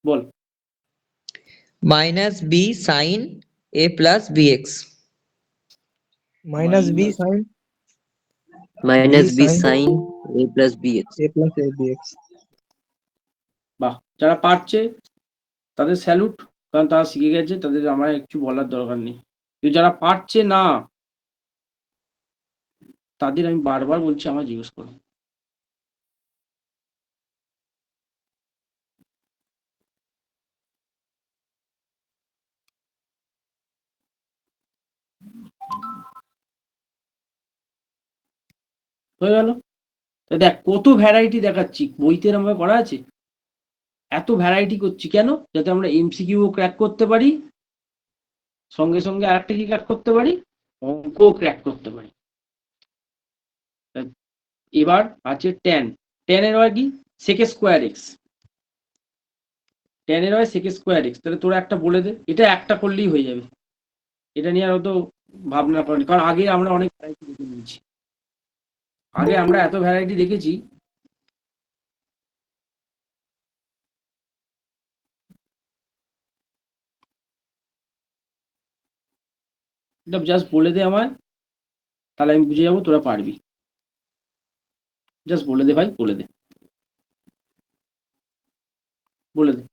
বল minus b sin a plus bx minus b Minus. sin minus b sin sin a plus bx a plus a bx বাহ, যারা পারছে তাদের স্যালুট, কারণ তারা শিখে গেছে, তাদের আমার কিছু বলার দরকার নেই। কিন্তু যারা পারছে না তাদের আমি বারবার বলছি আমার জিজ্ঞেস করো। হয়ে গেল। তা দেখ কত ভ্যারাইটি দেখাচ্ছি, বইতে এরকম ভাবে করা আছে, এত ভ্যারাইটি করছি কেন? যাতে আমরা এমসিকিউ ক্র্যাক করতে পারি, সঙ্গে সঙ্গে আরেকটা কি ক্র্যাক করতে পারি, অঙ্কও ক্র্যাক করতে পারি। এবার আছে ট্যান, tan এর হয় কি sec স্কোয়ার এক্স, tan এর হয় sec স্কোয়ার এক্স। তাহলে তোরা একটা বলে দে, এটা একটা করলেই হয়ে যাবে, এটা নিয়ে আর অত ভাবনা করেনি, কারণ আগে আমরা অনেক ভ্যারাইটি দেখে নিয়েছি, আগে আমরা এত ভ্যারাইটি দেখেছি। এটা জাস্ট বলে দে আমায়, তাহলে আমি বুঝে যাবো তোরা পারবি। জাস্ট বলে দে ভাই, বলে দে, বলে দে।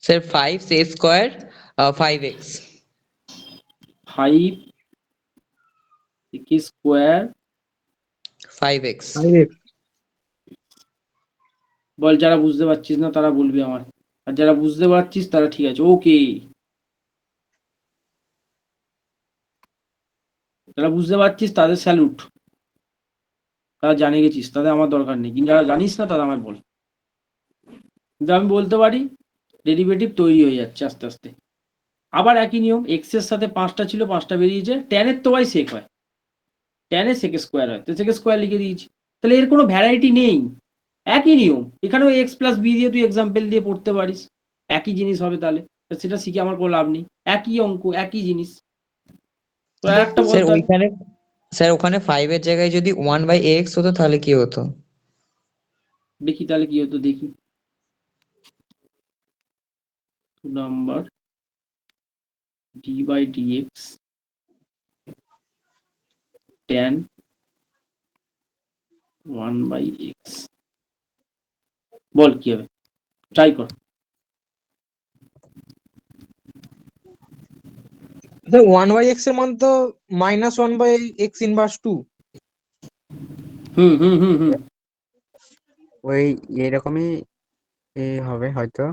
Sir 5 a square 5x। 5 sec square 5x। 5x। বল, যারা বুঝতে পারছিস না তারা বলবি আমার, আর যারা বুঝতে পারছিস তারা ঠিক আছে, ওকে। যারা বুঝতে পারছিস তাদের স্যালুট, তারা জানে গেছিস, তাদের আমার দরকার নেই, কিন্তু যারা জানিস না তারা আমায় বল। কিন্তু আমি বলতে পারি ডেরিভেটিভ তৈরি হয়ে যাচ্ছে আস্তে আস্তে। আবার একই নিয়ম, এক্স এর সাথে 5টা ছিল, 5টা বেরিয়েছে, tan এর তো ভাই সেক হয়, tan এর sec স্কোয়ার হয়, তো sec স্কোয়ার লিখে দিয়েছি। তাহলে এর কোনো ভ্যারাইটি নেই, একই নিয়ম, এখানেও এক্স প্লাস বি দিয়ে তুই এক্সাম্পল দিয়ে পড়তে পারিস, একই জিনিস হবে। তাহলে তো সেটা শিখে আমার কোনো লাভ নেই, একই অঙ্ক একই জিনিস। তো একটা স্যার বলতে ওইখানে, স্যার ওখানে 5 এর জায়গায় যদি 1/x হতো তাহলে কি হতো? দেখি তাহলে কি হতো, দেখি। 2 number d by d x tan 1/x, বল কি হবে, ট্রাই কর। আচ্ছা 1/x এর মান তো -1/x ইনভার্স 2। হুম হুম হুম হুম ওই এরকমই হবে হয়তো।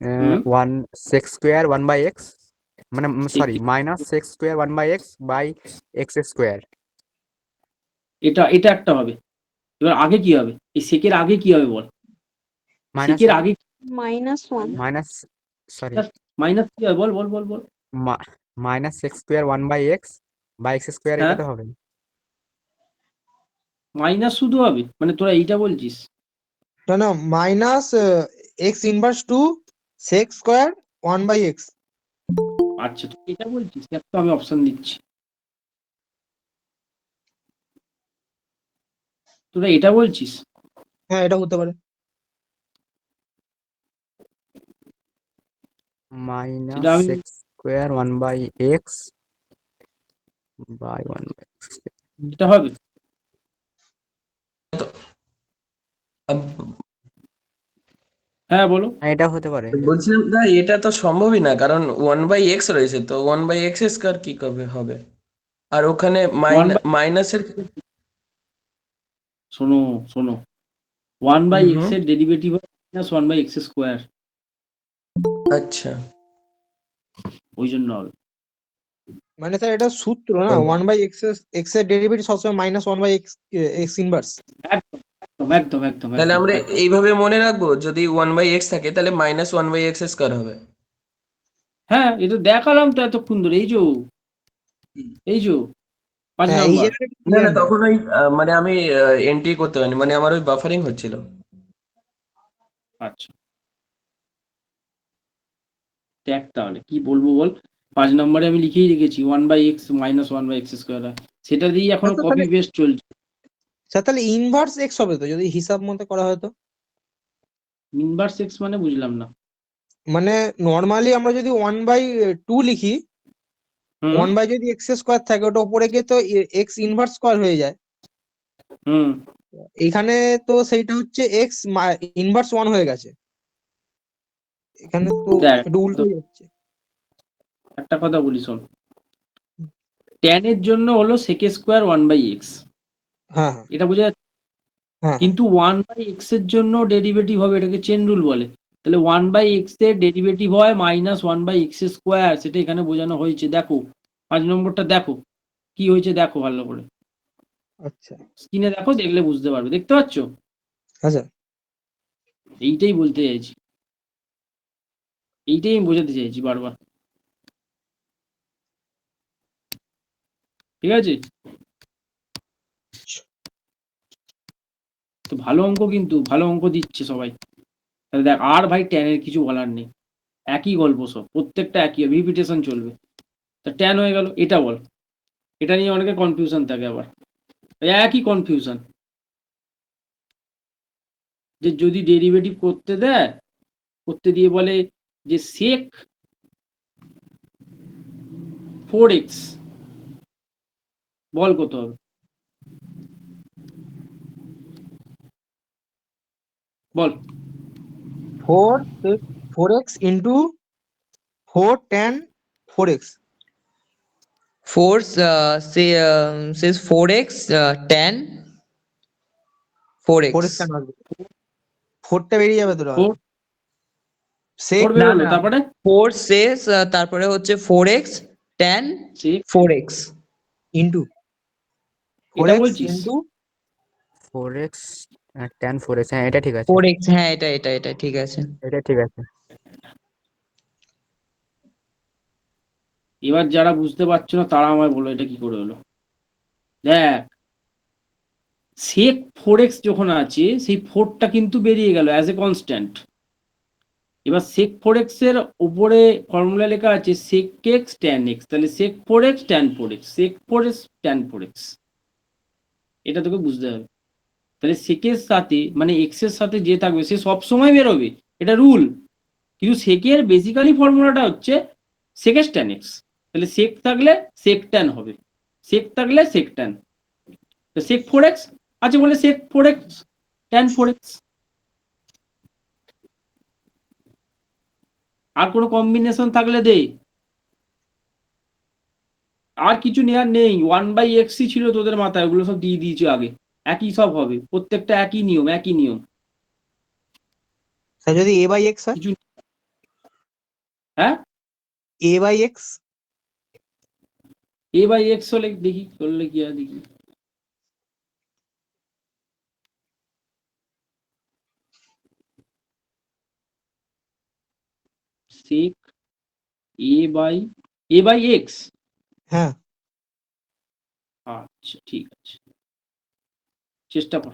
হুম 1 sec স্কোয়ার 1/x, মানে ঠিক সরি ঠিক। Minus sec square 1/x by x square. এটা এটা একটা হবে। এবার আগে কি হবে, এই সেকের আগে কি হবে বল, মাইনাস সেকের আগে মাইনাস সরি মাইনাস কি হবে, বল বল বল বল। Minus sec square 1/x by x square, এটা হ্যাঁ, তো হবে। মাইনাস শুধু হবে, মানে তোরা এইটা বলছিস? না না, minus x inverse 2 sec square 1/x। আচ্ছা তুই এটা বলছিস, দেখ তো আমি অপশন দিচ্ছি, তোরা এটা বলছিস? হ্যাঁ এটা হতে পারে। মাইনাস সেটা আমি, sec square 1/x by 1/x। এটা হবে। হ্যাঁ বলো। এটা হতে পারে। বলছিলাম না, এটা তো সম্ভবই না, কারণ 1/x রয়েছে, তো 1/x স্কোয়ার কি কবে হবে? আর ওখানে ওয়ান বাই, মাইনাসের। শোনো শোনো, 1/x হুম। এর ডেরিভেটিভ হয় -1/x স্কোয়ার, আচ্ছা। ওই জন্য হবে। মানে স্যার এটা সূত্র না, ও, 1/x এক্স এর ডেরিভেটিভ সবসময় -1/x এক্স ইনভার্স। একদম একদম একদম তাহলে একদম আমরা একদম। এইভাবে মনে রাখবো, যদি 1/x থাকে তাহলে -1/x স্কোয়ার হবে। হ্যাঁ এটা দেখালাম তো এতক্ষণ ধরে, এই যে, এই যে 5 হ্যাঁ এই নাম্বার। জায়গাটা না না, ক্লিয়ার না। তখন ওই মানে আমি এন্ট্রি করতে পারিনি, মানে আমার ওই বাফারিং হচ্ছিল। আচ্ছা দেখ তাহলে কি বলবো বল, 5 নম্বরে আমি লিখেই রেখেছি 1/x -1/x স্কোয়ার, সেটা দিয়েই এখনো আচ্ছা কপি তাহলে, পেস্ট চলছে। স্যার তাহলে ইনভার্স এক্স হবে তো যদি হিসাব মতো করা হয় তো? ইনভার্স এক্স মানে বুঝলাম না। মানে নর্মালি আমরা যদি 1/2 লিখি, হুম 1 যদি এক্স স্কোয়ার থাকে ওটা উপরে গিয়ে তো এক্স ইনভার্স স্কোয়ার হয়ে যায়। হুম এখানে তো সেইটা হচ্ছে এক্স ইনভার্স 1 হয়ে গেছে, এখানে তো দেখ, একটু উল্টো যাচ্ছে। একটা কথা বলি শোন, tan এর জন্য হলো sec স্কোয়ার 1/x, হ্যাঁ হ্যাঁ এটা বোঝা যাচ্ছে? হ্যাঁ। কিন্তু 1/x এর জন্য ডেরিভেটিভ হবে, এটাকে চেন রুল বলে। তাহলে 1/x এর ডেরিভেটিভ হয় -1/x স্কোয়ার, সেটা এখানে বোঝানো হয়েছে। দেখো 5 নম্বরটা দেখো কি হয়েছে, দেখো ভালো করে আচ্ছা স্ক্রিনে দেখো, দেখলে বুঝতে পারবে, দেখতে পাচ্ছো? আচ্ছা। এইটাই বলতে চাইছি, এইটাই আমি বোঝাতে চাইছি বারবার, ঠিক আছে? তো ভালো অঙ্ক, কিন্তু ভালো অঙ্ক দিচ্ছে সবাই। তাহলে দেখ, আর ভাই ট্যানের কিছু বলার নেই, একই গল্প সব, প্রত্যেকটা একই রিপিটেশন চলবে। তা ট্যান হয়ে গেল, এটা বল। এটা নিয়ে অনেকে কনফিউশন থাকে আবার, একই কনফিউশন, যে যদি ডেরিভেটিভ করতে দেয়, করতে দিয়ে বলে যে সেক 4x, বল কত হবে? বল। 4x into 4 tan 4x। 4 says 4x tan 4x 4x কেন আসবে? 4টা বেরিয়ে যাবে তো ফোর sec ফোর বেরোলো, না। তারপরে 4 says তারপরে হচ্ছে 4x tan সেক, 4x ইন্টু এটা 4x বলছিস? ইন্টু 4x tan 4x, হ্যাঁ এটা ঠিক আছে, 4x, হ্যাঁ এটা ঠিক আছে। এটা ঠিক আছে। এবার যারা বুঝতে পারছো না তারা আমায় বলো এটা কি করে হলো। দেখ, সেক 4x যখন আছে, সেই 4টা কিন্তু বেরিয়ে গেল অ্যাজ এ কনস্ট্যান্ট। এবার sec 4x এর উপরে ফর্মুলা লেখা আছে sec x tan x, তাহলে sec 4x tan 4x, sec 4x tan 4x, এটা তোকে বুঝতে হবে। তাহলে sec এর সাথে মানে x এর সাথে যে থাকবে সে সব সময় বেরোবে, এটা রুল। কিন্তু sec এর বেসিক্যালি ফর্মুলাটা হচ্ছে sec x tan x, তাহলে sec থাকলে sec tan হবে, sec থাকলে sec tan। তো sec 4x আছে বলে sec 4x tan 4x। আর কোনো কম্বিনেশন থাকলে দে, আর কিছু নেওয়ার নেই। 1/x ছিল তোদের মাথায়, ওগুলো সব দিয়ে দিয়েছে আগে, একই সব হবে, প্রত্যেকটা একই নিয়ম, একই নিয়ম। স্যার যদি a/x হয়, কিছু, হ্যাঁ, a/x a/x হলে দেখি করলে কি হয় দেখি। sec a/x, হ্যাঁ আচ্ছা ঠিক আছে, চেষ্টা কর,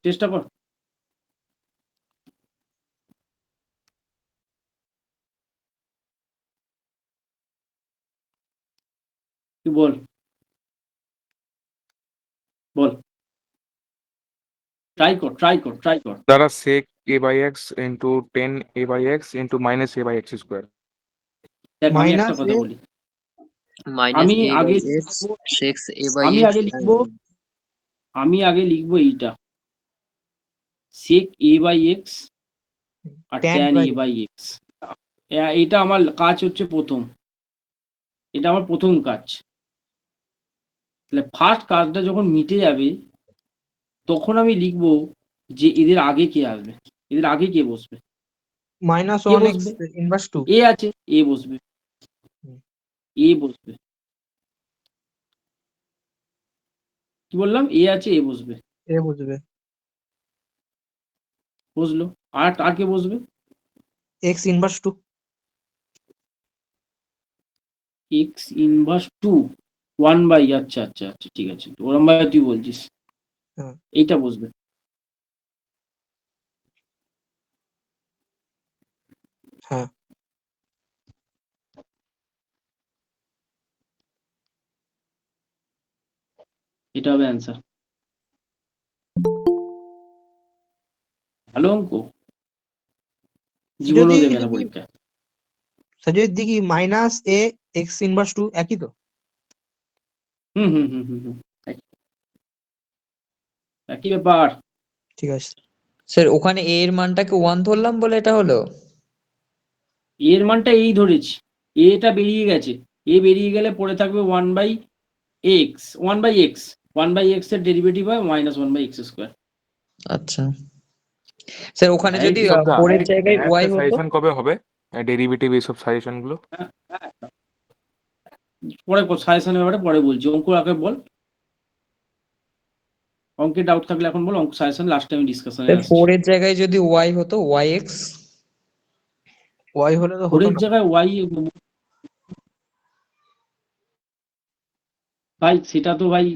চেষ্টা কর। তুই বল, বল, ট্রাই কর, ট্রাই কর, ট্রাই কর। দ্বারা sec a/x into 10 a/x into minus a/x square। দেখ আমি একটা মাইনাস কথা বলি, minus আমি a আগে by x, 6 a by আমি x, আগে লিখবো, আমি আগে লিখবো এইটা sec a/x R tan tan by a/x। এটা আমার কাজ হচ্ছে প্রথম, এটা আমার প্রথম কাজ। তাহলে ফার্স্ট কাজটা যখন মিটে যাবে, তখন আমি লিখবো যে এদের আগে কে আসবে, এদের আগে কে বসবে, কে -1x বসবে? ইনভার্স 2। এ আছে, এ বসবে, এ বসবে, কি বললাম, এ আছে, এ বসবে, এ বুঝবে বসলো। আর আর কে বসবে? x inverse 2। এক্স ইনভার্স 2, 1/, আচ্ছা আচ্ছা আচ্ছা ঠিক আছে, ওরম ভাই তুই বলছিস, হ্যাঁ এইটা বসবে। হ্যাঁ এটা হবে অ্যান্সার। ভালো অঙ্ক, জীবনেও যদি দেবে না দেখি পরীক্ষা। স্যার যদি দেখি -a x ইনভার্স 2 একই তো। হুম হুম হুম হুম হুম, একই ব্যাপার। ঠিক আছে স্যার ওখানে a এর মানটাকে 1 ধরলাম বলে এটা হলো। এর মানটা এই ধরেছি, এটা বেরিয়ে গেছে, এ বেরিয়ে গেলে পড়ে থাকবে 1/x, 1/x, 1/x এর ডেরিভেটিভ হয় -1/x স্কোয়ার। আচ্ছা স্যার, ওখানে এই যদি যে 4 এর জায়গায় y হতো। সাজেশন কবে হবে ডেরিভেটিভ এইসব সাজেশন গুলো? পরে সাজেশনের ব্যাপারে পরে বলছি, অঙ্ক আগে বল, অঙ্কে ডাউট থাকলে এখন বল, অঙ্ক সাজেশন লাস্ট টাইম ডিসকাশনে স্যার আসছে। 4 এর জায়গায় যদি y হতো yx। y হলে তো হতো ফোরের না। জায়গায় ওয়াই, ভাই সেটা তো ভাই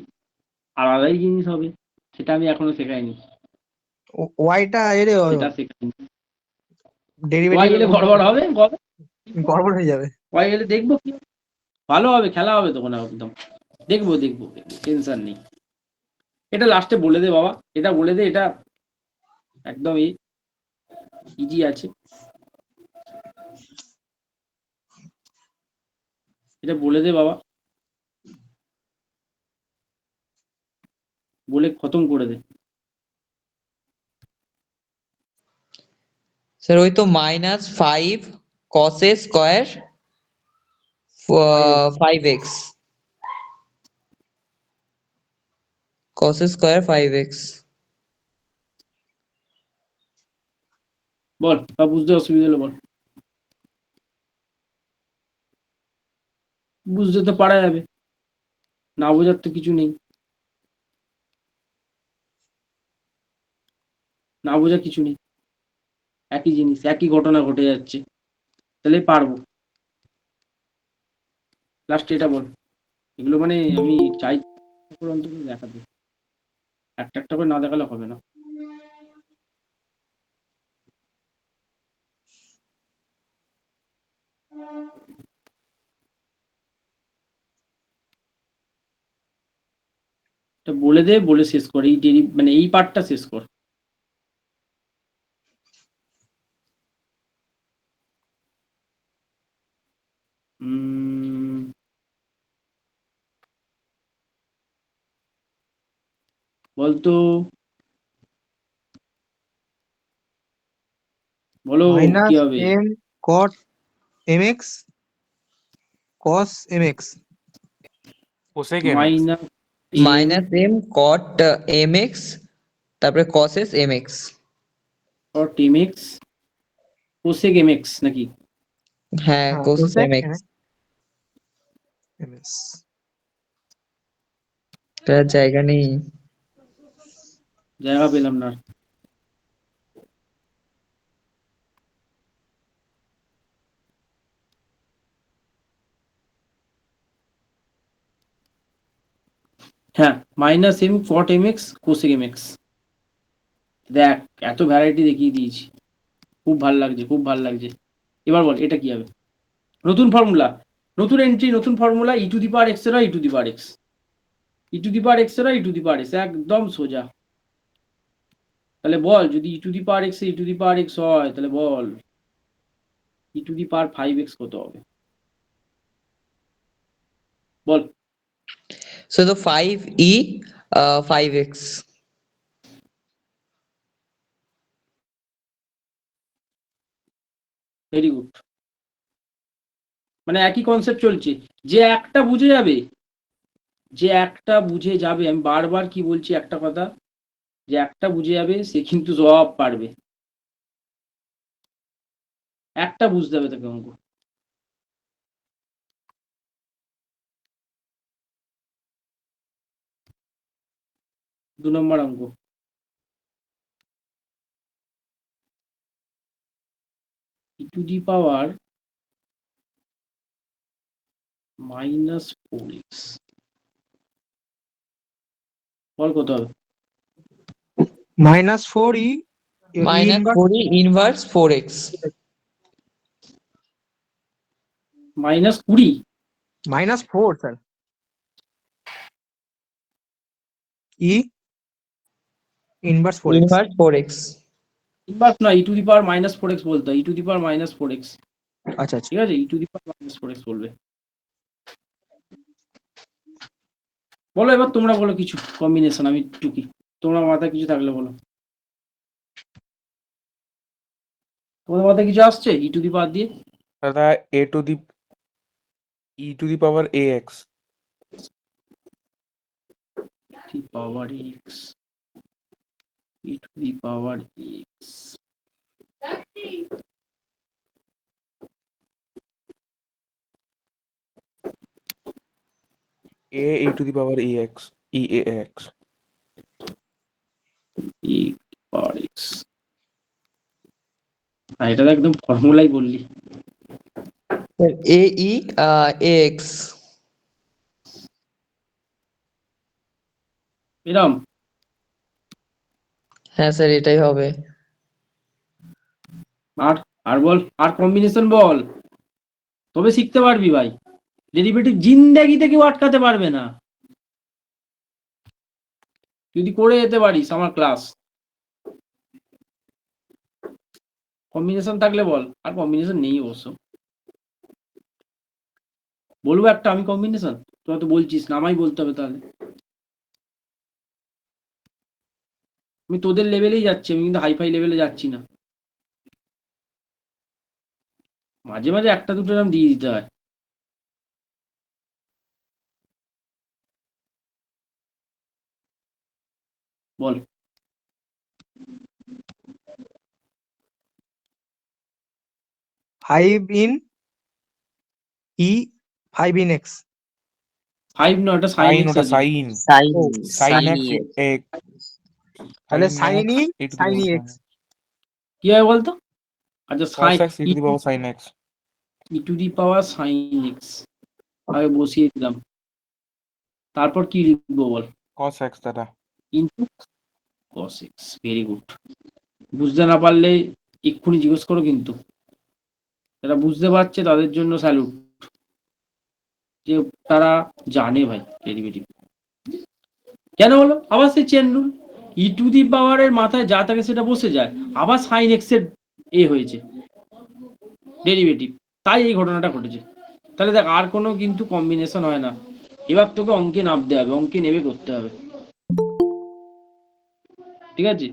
আলাদাই জিনিস হবে, সেটা আমি এখনো শেখাইনি, ওয়াইটা এর সেটা শেখাইনি। ওয়াই ডেরিভেটিভ এলে গড়বড় হবে, গড়বড় হয়ে যাবে। ওয়াই এলে দেখবো কি ভালো হবে, খেলা হবে তখন একদম, দেখবো দেখবো, টেনশন নেই। এটা লাস্টে বলে দে বাবা, এটা বলে দে, এটা একদম ইজি আছে, এটা বলে দে বাবা, বলে খতম করে দে। স্যার ওই তো -5 cos a square 5x, cos a square 5x। বল, বা বুঝতে অসুবিধা হলো বল, বুঝতে তো পারা যাবে, না বোঝার তো কিছু নেই, না বোঝার কিছু নেই, একই জিনিস, একই ঘটনা ঘটে যাচ্ছে, তাহলে পারবো। লাস্ট এটা বল, এগুলো মানে আমি চাই অন্তত দেখাতে, একটা একটা করে না দেখালে হবে না। এটা বলে দে, বলে শেষ কর, এই মানে এই পার্টটা শেষ কর। বলতো, বলো কি মাইনাস হবে? M cot MX cos MX. Cosec mx, মাইনাস -m cot mx তারপরে cos s mx। cot mx cosec mx নাকি? হ্যাঁ cos s cosec mx। MX. তার জায়গা নেই। জায়গা পেলাম না। হ্যাঁ, -m cot mx cosec mx। দেখ, এত ভ্যারাইটি দেখিয়ে দিয়েছি, খুব ভাল লাগছে, খুব ভাল লাগছে। এবার বল এটা কি হবে? নতুন ফর্মুলা, নতুন এন্ট্রি, নতুন formula, E to the power X এর E to the power X, E to the power X এর E to the power x, একদম সোজা। তাহলে বল, যদি E to the power X E to the power X হয়, তাহলে বল E to the power 5x কত হবে? বল। So the 5e 5x। Very good, মানে একই কনসেপ্ট চলছে, যে একটা বুঝে যাবে, যে একটা বুঝে যাবে, আমি বারবার কি বলছি একটা কথা, যে একটা বুঝে যাবে সে কিন্তু সব পারবে, একটা বুঝতে হবে তাকে অঙ্ক। দু নম্বর অঙ্ক, ই টু দি পাওয়ার -4x, বল কত হবে? -4e -4e inverse 4x। -20, -4 sir. E inverse 4x। inverse 4x। Inverse না, E to the power -4x বলতে হয়, ই টু দি পাওয়ার -4x, আচ্ছা আচ্ছা। ঠিক আছে, E to the power -4x বলবে। বলো এবার তোমরা, বলো কিছু কম্বিনেশন, আমি টুকি, তোমরা মাথায় কিছু থাকলে বলো, তোমাদের মাথায় কিছু আসছে ই টু দি পাওয়ার দিয়ে? দাদা e to the power ax। The power x, E to the power x, e to the power ex, eax। E power x, এটা তো একদম ফর্মুলাই বললি। ae ax। এরম হ্যাঁ স্যার এটাই হবে। আর আর বল, আর কম্বিনেশন বল, তবে শিখতে পারবি ভাই। ডেরিভেটিভ জিন্দেগিতে কেউ আটকাতে পারবে না যদি করে যেতে পারিস আমার ক্লাস। কম্বিনেশন থাকলে বল, আর কম্বিনেশন নেই অবশ্য। বলবো একটা আমি কম্বিনেশন, তোরা তো বলছিস না, আমায় বলতে হবে তাহলে। আমি তোদের লেভেলেই যাচ্ছি, আমি কিন্তু হাইফাই লেভেলে যাচ্ছি না। মাঝে মাঝে একটা দুটো এরকম দিয়ে দিতে হয়। বল। 5 in E, 5 in X। 5 না, ওটা সাইন সাইন, এক্স ওটা আছে। Sine sine sine sine x তাহলে sin E, e to the sin power EX। কি হয় বলতো? আচ্ছা, cos x e to the power sin x। E to the power sine x আগে বসিয়ে দিলাম, তারপর কি লিখবো বল? cos x দাদা। Into cos x. Very good. বুঝতে না পারলে এক্ষুনি জিজ্ঞেস করো কিন্তু। যারা বুঝতে পারছে তাদের জন্য স্যালুট, যে তারা জানে ভাই ডেরিভেটিভ কেন হলো। আবার সেই চেন রুল, ই টু দি পাওয়ারের মাথায় যা থাকে সেটা বসে যায়, আবার সাইন এক্স এর হয়েছে ডেরিভেটিভ, তাই এই ঘটনাটা ঘটেছে। তাহলে দেখ আর কোনো কিন্তু কম্বিনেশন হয় না। এবার তোকে অঙ্কে নামতে হবে, অঙ্কে নেবে করতে হবে, ঠিক আছে?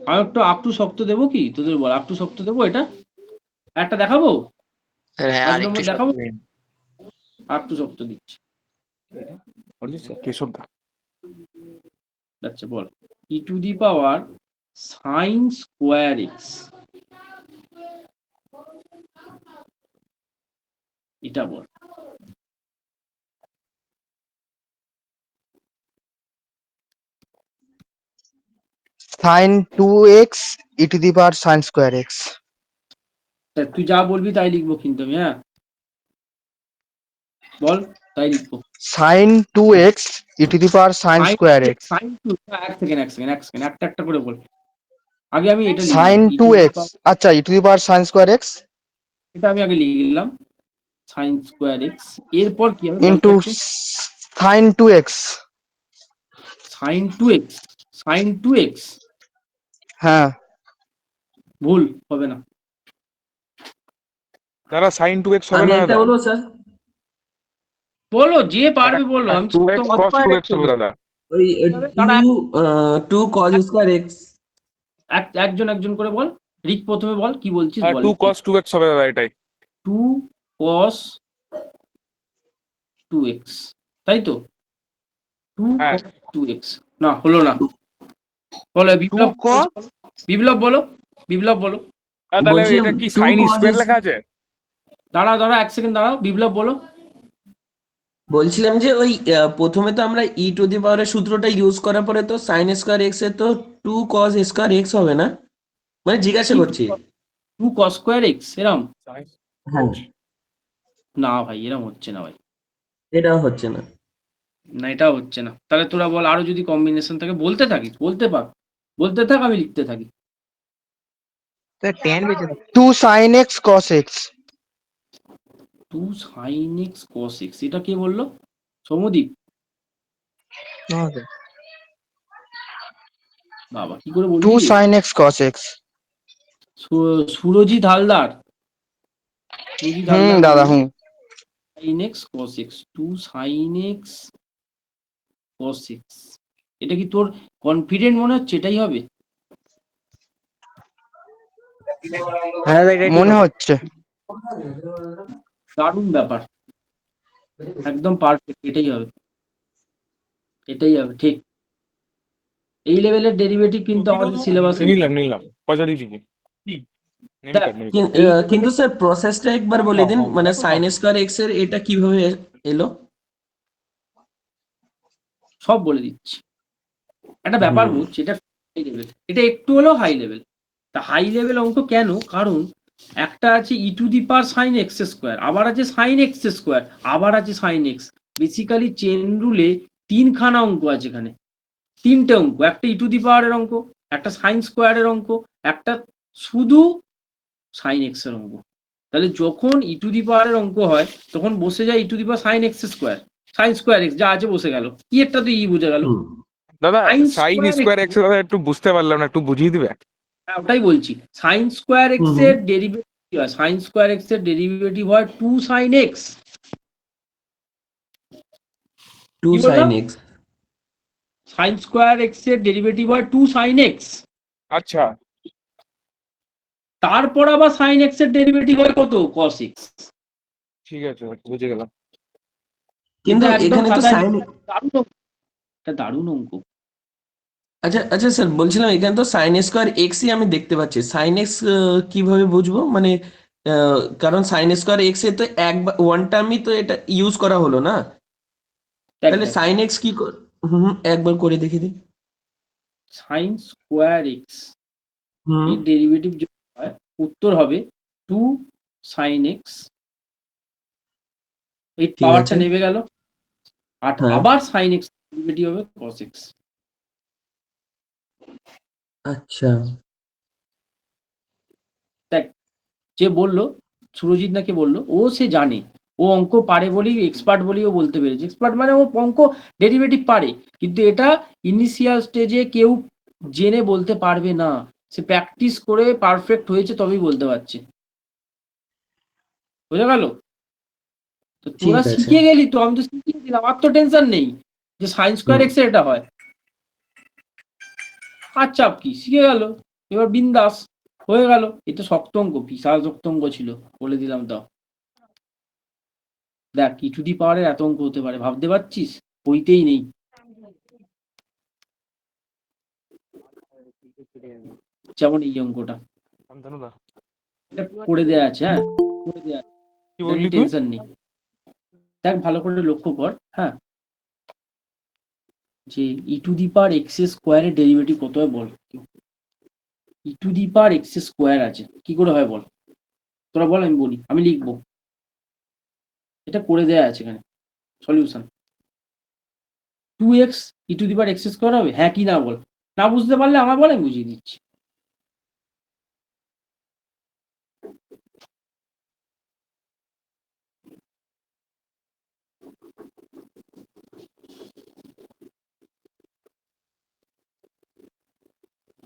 আমি একটু আপ টু শক্ত দেবো কি তোদের, বল আপ টু শক্ত দেবো? এটা একটা দেখাবো, হ্যাঁ 5 আরেকটু নম্বর শক্ত দেখাবো, দিন। আপ টু শক্ত দিচ্ছি। কেশব দা। আচ্ছা বল, E to the power sine square X, এটা বল। sin 2x e to the power sin square x। তা তুই যা বলবি তাই লিখবো কিন্তু আমি, হ্যাঁ বল, তাই লিখবো। sin 2x e to the power sin square x। Sine two, এক সেকেন্ড একটা একটা করে বল। আগে আমি এটা লিখলাম, sin E to the 2x, আচ্ছা e to the power sin square x এটা আমি আগে লিখলাম সাইন স্কোয়ার এক্স, এরপর কি হবে বল তো into একটু? sin 2x। Sine two x, sine two x হ্যাঁ ভুল হবে না। দাদা sin 2x হবে আমি না একটা দাদা। বলবো স্যার, বলো যে পারবে বলো, আমি 2x তো cos 2x হবে দাদা। ওই দাঁড়া, টু কজ স্কোয়ার এক্স। একজন একজন করে বল। রিক প্রথমে বল কি বলছিস আর বল। 2 cos 2x হবে দাদা, এটাই। 2 cos 2x, তাই তো? 2 হ্যাঁ। cos 2x না হলো না, বলো বিপ্লব, 2 cos বিপ্লব বলো, বিপ্লব বলো। আর তাহলে বলছিলাম এটা কি 2 sin cos স্কয়ার লেখা আছে? দাঁড়াও এক সেকেন্ড দাঁড়াও, বিপ্লব বলো। বলছিলাম যে ওই প্রথমে তো আমরা ই টু দি পাওয়ারের সূত্রটা ইউজ করার পরে তো সাইন স্কোয়ার এক্স এর তো 2 cos স্কোয়ার এক্স হবে না, মানে জিজ্ঞাসা করছি। 2 cos স্কোয়ার এক্স এরম? হ্যাঁ না ভাই এরম হচ্ছে না ভাই, এটাও হচ্ছে না। না এটাও হচ্ছে না। তাহলে তোরা বল আরো যদি কম্বিনেশন থাকে, বলতে থাকিস, বলতে থাক, আমি লিখতে থাকি। tan বেঁচে থাকে। 2 sin x cos x। 2 sin x cos x, এটা কে বললো? সৌমদীপ? না স্যার। বাবা কি করে বললি 2 রে? sin x cos x। Surajit Haldar, দাদা হুম। sin x cos x, 2 sin x cos x, এটা কি তোর কনফিডেন্ট মনে হচ্ছে এটাই হবে? হ্যাঁ দাদা, এটাই ঠিক মনে হবে। হচ্ছে। দারুণ ব্যাপার, একদম পারফেক্ট, এটাই হবে, এটাই হবে ঠিক। এই লেভেলের ডেরিভেটিভ কিন্তু আমাদের সিলেবাসে নিলাম পয়সা দিয়েছি কি? কিন্তু স্যার প্রসেসটা একবার বলে দিন, মানে সাইন স্কোয়ার এক্স এর এটা কিভাবে এলো। সব বলে দিচ্ছি। একটা ব্যাপার বুঝছি, এটা হাই লেভেল, এটা একটু হলেও হাই লেভেল। তা হাই লেভেল অঙ্ক কেন? কারণ একটা আছে E to the power sine X square, আবার আছে সাইন এক্স স্কোয়ার, আবার আছে সাইন এক্স। বেসিক্যালি চেন রুলে তিনখানা অঙ্ক আছে এখানে, তিনটে অঙ্ক, একটা ই টু দি পাওয়ারের অঙ্ক, একটা সাইন স্কোয়ারের অঙ্ক, একটা শুধু সাইন এক্স এর অঙ্ক। তাহলে যখন ই টু দি পাওয়ারের অঙ্ক হয় তখন বসে যায় E to the power sine X square, sine square X যা আছে বসে গেল, ই একটা তো ই বুঝে গেল। হুম। দাদা sine sine square square x দাদা একটু বুঝতে পারলাম না, একটু বুঝিয়ে দিবে? হ্যাঁ ওটাই বলছি, সাইন স্কোয়ার এক্স হুম। এর ডেরিভেটিভ হয়, সাইন স্কোয়ার এক্স এর ডেরিভেটিভ হয় 2 সাইন এক্স। 2 কি বললাম? Sine x. Sine square x এর ডেরিভেটিভ হয় 2 সাইন এক্স, আচ্ছা তারপর আবার সাইন এক্স এর ডেরিভেটিভ হয় কত? cos x। ঠিক আছে, বুঝে গেলাম। কিন্তু একদম এখানে তো খাতায় সাইন, দারুণ অঙ্ক, এটা দারুণ অঙ্ক। আচ্ছা আচ্ছা স্যার বলছিলাম এখানে তো সাইন স্কোয়ার এক্সই আমি দেখতে পাচ্ছি, সাইন এক্স কিভাবে বুঝবো? মানে কারণ সাইন স্কোয়ার এক্স এ তো একবার ওয়ান টার্মই তো এটা ইউজ করা হলো না, তাহলে সাইন এক্স কি একবার করে দেখে দিন। সাইন স্কোয়ার এক্স হুম। এর ডেরিভেটিভ যদি হয় উত্তর হবে 2 সাইন এক্স, এই ঠিক পাওয়ারটা আছে। নেমে গেল, আর হ্যাঁ। আবার সাইন এক্স ডেরিভেটিভ হবে cos x। আচ্ছা। দেখ, যে বললো সুরজিৎ নাকি বললো, ও সে জানে, ও অঙ্ক পারে বলেই এক্সপার্ট বলেই ও বলতে পেরেছে। এক্সপার্ট মানে ও অঙ্ক ডেরিভেটিভ পারে, কিন্তু এটা ইনিশিয়াল স্টেজে কেউ জেনে বলতে পারবে না, সে প্র্যাকটিস করে পারফেক্ট হয়েছে তবেই বলতে পারছে। বোঝা গেল? তো ঠিক তোরা আছে। শিখে গেলি তো, আমি তো শিখিয়ে দিলাম, আর তো টেনশন নেই যে সাইন স্কোয়ার এক্স এর এটা হয়, আর চাপ কি, শিখে গেল, এবার বিন্দাস হয়ে গেল। এই তো শক্ত অঙ্ক, বিশাল শক্ত অঙ্ক ছিল, বলে দিলাম। তাও দেখ ই টু দি পাওয়ারের এত অঙ্ক হতে পারে, ভাবতে পারছিস? বইতেই নেই। যেমন এই অঙ্কটা, শান্তনুদা, এটা করে দেয়া আছে, হ্যাঁ করে দেয়া আছে, কি বললি তুই? টেনশন নেই। দেখ ভালো করে লক্ষ্য কর, হ্যাঁ, যে E to the power X স্কোয়ারের ডেরিভেটিভ কত হয় বল? E to the power X square আছে, কি করে হয় বল? তোরা বল, আমি বলি, আমি লিখবো। এটা করে দেয়া আছে এখানে solution. 2x E to the power X square হবে, হ্যাঁ কি না বল? না বুঝতে পারলে আমার বল, আমি বুঝিয়ে দিচ্ছি।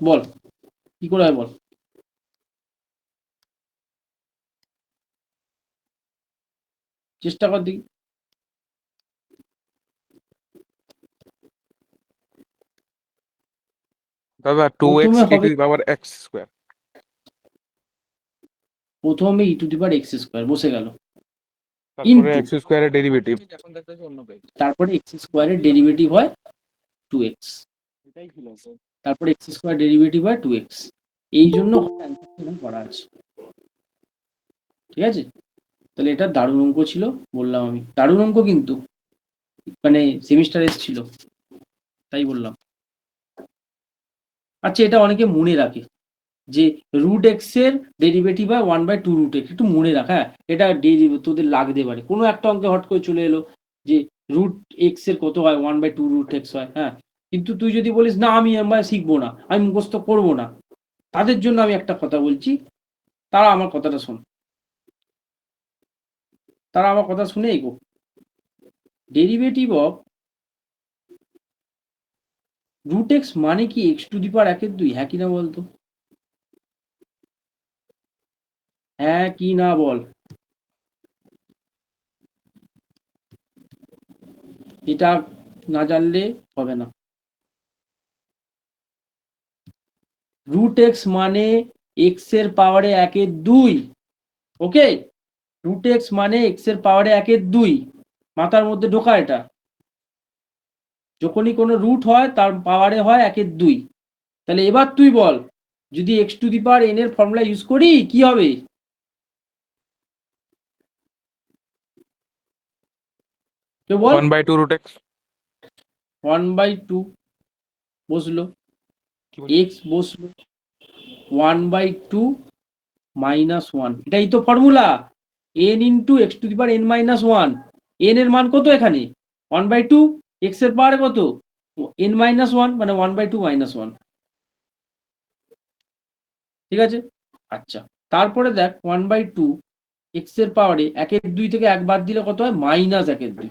বল কি করে হয় বল? চেষ্টা কর দেখি। দাদা 2x প্রথমে ই টু হবে, দি পাওয়ার এক্স স্কোয়ার, প্রথমে E to the power X square বসে গেল, তারপরে ইনটু এক্স স্কোয়ারের ডেরিভেটিভ। তারপরে এক্স স্কোয়ারের ডেরিভেটিভ হয় 2x, তারপরে এক্স স্কোয়ার ডেরিভেটিভ হয় 2x। এই জন্য করা আছে, ঠিক আছে? তাহলে এটা দারুণ অঙ্ক ছিল, বললাম আমি দারুণ অঙ্ক, কিন্তু মানে সেমিস্টার এসেছিল তাই বললাম। আচ্ছা, এটা অনেকে মনে রাখে যে রুট এক্স এর ডেরিভেটিভ হয় 1/2 রুট এক্স, একটু মনে রাখ, হ্যাঁ এটা তোদের লাগতে পারে, কোনো একটা অঙ্কে হট করে চলে এলো যে রুট এক্স এর কত হয়, 1/2 রুট এক্স হয়, হ্যাঁ। কিন্তু তুই যদি বলিস না আমি শিখবো না, আমি মুখস্থ করবো না, তাদের জন্য আমি একটা কথা বলছি, তারা আমার কথাটা শোন, তারা আমার কথা শুনে এগো। ডেরিভেটিভ অফ রুট এক্স মানে কি এক্স টু দি পাওয়ার 1/2, হ্যাঁ কি না বলতো? হ্যাঁ কি না বল? এটা না জানলে হবে না। রুট এক্স মানে এক্স এর পাওয়ারে 1/2, ওকে? রুট এক্স মানে এক্স এর পাওয়ারে 1/2, মাথার মধ্যে ঢোকা এটা। যখনই কোনো রুট হয় তার পাওয়ারে হয় 1/2। তাহলে এবার তুই বল, যদি x to the power N এর ফর্মুলা ইউজ করি কি হবে? কেউ বল। 1/2 রুট এক্স 1/2 বসলো, এক্স বসলো, 1/2 -1, এটাই তো formula, n into x to the power n -1। n এর মান কত এখানে? 1/2, এক্স এর পাওয়ারে কত n-1 মানে 1/2 - 1, ঠিক আছে। আচ্ছা, তারপরে দেখ 1/2 এক্স এর পাওয়ারে 1/2 থেকে 1 বাদ দিলে কত হয় -1/2,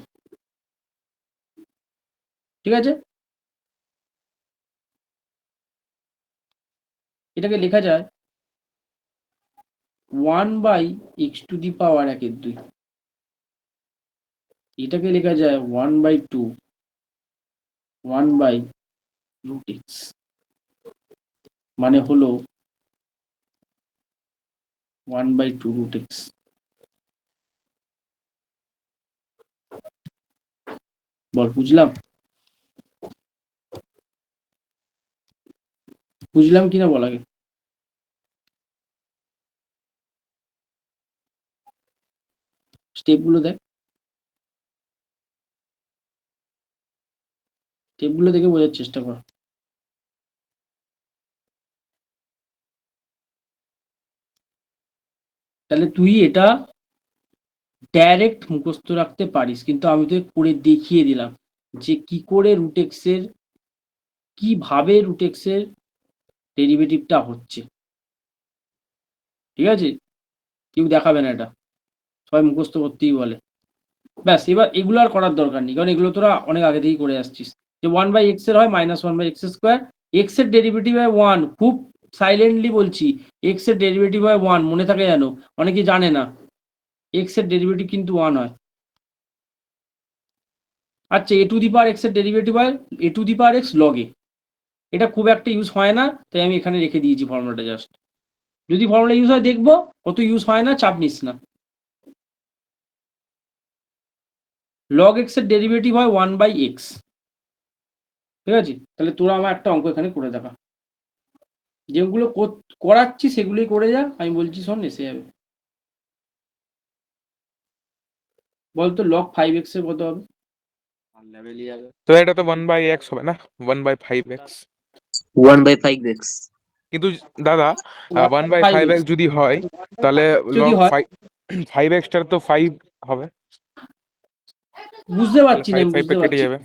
ঠিক আছে। এটাকে লেখা যায় 1/x⁻², এটাকে লেখা যায় 1/2 1/√x, মানে হলো 1/2√x। বল বুঝলাম কিনা বল আগে। স্টেপগুলো দেখ, স্টেপগুলো দেখে বোঝার চেষ্টা কর। তাহলে তুই এটা ডাইরেক্ট মুখস্থ রাখতে পারিস, কিন্তু আমি তোকে করে দেখিয়ে দিলাম যে কি করে √x-এর কিভাবে √x-এর ডেরিভেটিভটা হচ্ছে, ঠিক আছে। কেউ দেখাবে না এটা, সবাই মুখস্থ করতেই বলে। ব্যাস, এবার এগুলো আর করার দরকার নেই, কারণ এগুলো তোরা অনেক আগে থেকেই করে আসছিস। যে 1/x এর হয় -1/x², x এর ডেরিভেটিভ হয় 1, খুব সাইলেন্টলি বলছি, x এর ডেরিভেটিভ হয় 1, মনে থাকে জানো, অনেকে জানে না x এর ডেরিভেটিভ কিন্তু 1 হয়। আচ্ছা, a⁴x এর ডেরিভেটিভ হয় a⁴x log a, এটা খুব একটা ইউজ হয় না, তাই আমি এখানে রেখে দিয়েছি ফর্মুলাটা জাস্ট। যদি ফর্মুলা ইউজ হয় দেখবো, কত ইউজ হয় না চাপ নিস না। log x এর ডেরিভেটিভ হয় 1/x, ঠিক আছে। তাহলে তোরা আমার একটা অঙ্ক এখানে করে দেখা, যেগুলো করাচ্ছি সেগুলোই করে যা, আমি বলছি শোন, এসে যাবে। বলতো log 5x এর কত হবে? তো এটা তো 1/x হবে না, 1/5x। 1/5x। কিন্তু দাদা 1/5x যদি হয় তাহলে যদি log হয় 5x টার তো 5 হবে, বুঝতে পারছি না, 5 আমি 5 বুঝতে কেটে পারছি। যাবে,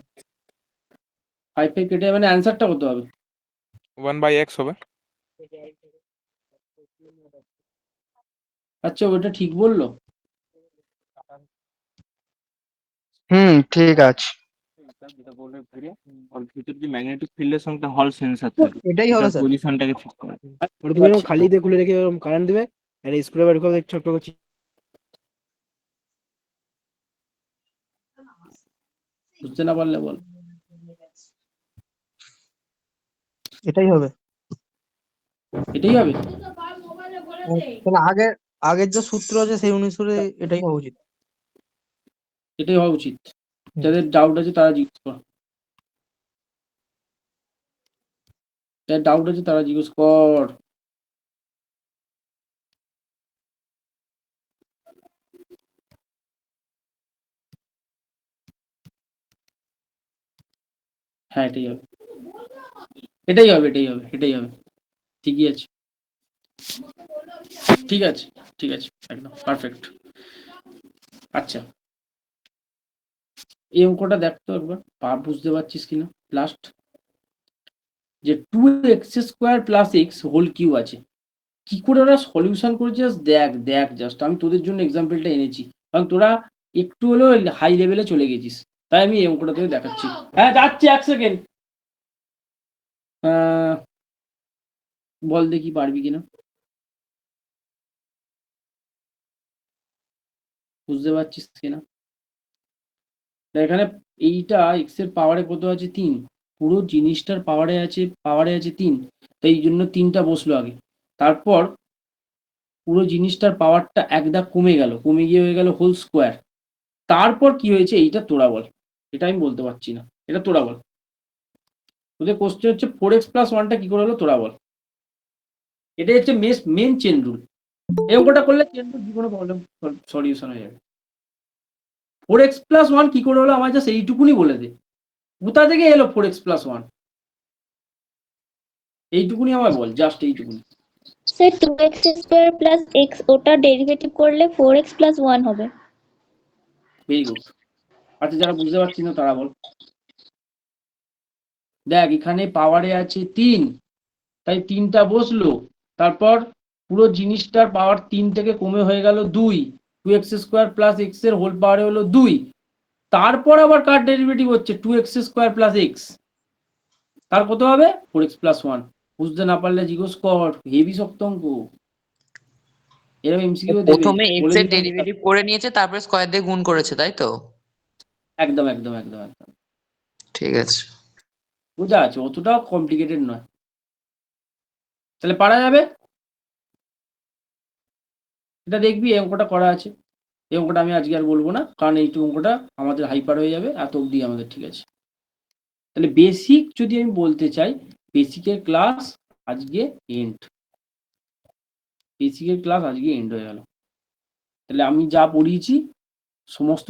5 কেটে যাবে, মানে অ্যান্সারটা কত হবে? 1/x হবে। আচ্ছা, ওটা ঠিক বললো? ঠিক আছে। ম্যাগনেটিক ফিল্ডের সঙ্গে হল সেন্সর থাকে, এটাই হবে স্যার। পজিশনটাকে ঠিক করে। ওটা তুমি এরকম খালি দিয়ে খুলে রেখে এরকম কারেন্ট দেবে, আর স্ক্রু বের করে ছোট্ট করে বুঝতে না পারলে বল। এটাই হবে। এটাই হবে। তাহলে আগের যে সূত্র আছে সেই অনুসারে এটাই হওয়া উচিত। এটাই হওয়া উচিত। যাদের ডাউট আছে তারা জিজ্ঞেস কর, যাদের ডাউট আছে তারা জিজ্ঞেস কর। হ্যাঁ, এটাই হবে, এটাই হবে, এটাই হবে, এটাই হবে। ঠিকই আছে, ঠিক আছে, ঠিক আছে, একদম পারফেক্ট। আচ্ছা, এই অঙ্কটা দেখতো একবার, বুঝতে পারছিস কিনা লাস্ট, যে 2x² + x³ আছে, কি করে ওরা সলিউশন করেছে দেখ জাস্ট। আমি তোদের জন্য এক্সাম্পলটা এনেছি, কারণ তোরা একটু হলেও হাই লেভেলে চলে গেছিস, তাই আমি এই অঙ্কটা তোকে দেখাচ্ছি। হ্যাঁ যাচ্ছি, 1 সেকেন্ড। বল দেখি পারবি কিনা, বুঝতে পারছিস কিনা। এখানে এইটা x এর পাওয়ারে কত আছে 3, পুরো জিনিসটার পাওয়ারে আছে 3, তাই এই জন্য 3টা বসলো আগে। তারপর পুরো জিনিসটার পাওয়ারটা এক দাগ কমে গিয়ে হয়ে গেল হোল স্কোয়ার। তারপর কি হয়েছে এইটা তোরা বল, এটা আমি বলতে পারছি না, এটা তোরা বল। তোদের কোশ্চেন হচ্ছে 4x + 1টা কি করে হলো, তোরা বল। এটা হচ্ছে মেন চেন রুল, এই অঙ্কটা করলে চেন রুল যে কোনো প্রবলেম সলিউশন হয়ে যাবে। 4x + 1 কি করে হলো, আমার জাস্ট এইটুকুনি বলে দে, কোথা থেকে এলো 4x + 1, এইটুকুনি আমার বল, জাস্ট এইটুকুনি। স্যার 2x² + x, ওটা ডেরিভেটিভ করলে 4x + 1 হবে। Very good. আচ্ছা, যারা বুঝতে পারছি না তারা বল। দেখ এখানে পাওয়ারে আছে 3, তাই 3টা বসলো, তারপর পুরো জিনিসটার পাওয়ার 3 থেকে কমে হয়ে গেল 2, 2x স্কোয়ার প্লাস এক্স এর হোল পাওয়ারে হলো 2, তারপর আবার কার ডেরিভেটিভ হচ্ছে 2x স্কোয়ার প্লাস এক্স, তার কত হবে 4x প্লাস 1। বুঝতে না পারলে জিজ্ঞেস কর, হেভি শক্ত অঙ্ক, এরকম এমসিকিউ দেবে। প্রথমে এক্স বলে এর দিলাম। ডেরিভেটিভ করে নিয়েছে, তারপরে স্কয়ার দিয়ে গুণ করেছে, তাই তো? একদম একদম একদম একদম ঠিক আছে। বোঝা আছে, অতটাও কমপ্লিকেটেড নয়, তাহলে পারা যাবে। এটা দেখবি এই অঙ্কটা করা আছে, এই অঙ্কটা আমি আজকে আর বলবো না, কারণ এইটু অঙ্কটা আমাদের হাইপার হয়ে যাবে, এত অবধি আমাদের ঠিক আছে। তাহলে বেসিক যদি আমি বলতে চাই, বেসিকের ক্লাস আজকে এন্ড, বেসিকের ক্লাস আজকে এন্ড হয়ে গেল। তাহলে আমি যা পড়িয়েছি সমস্ত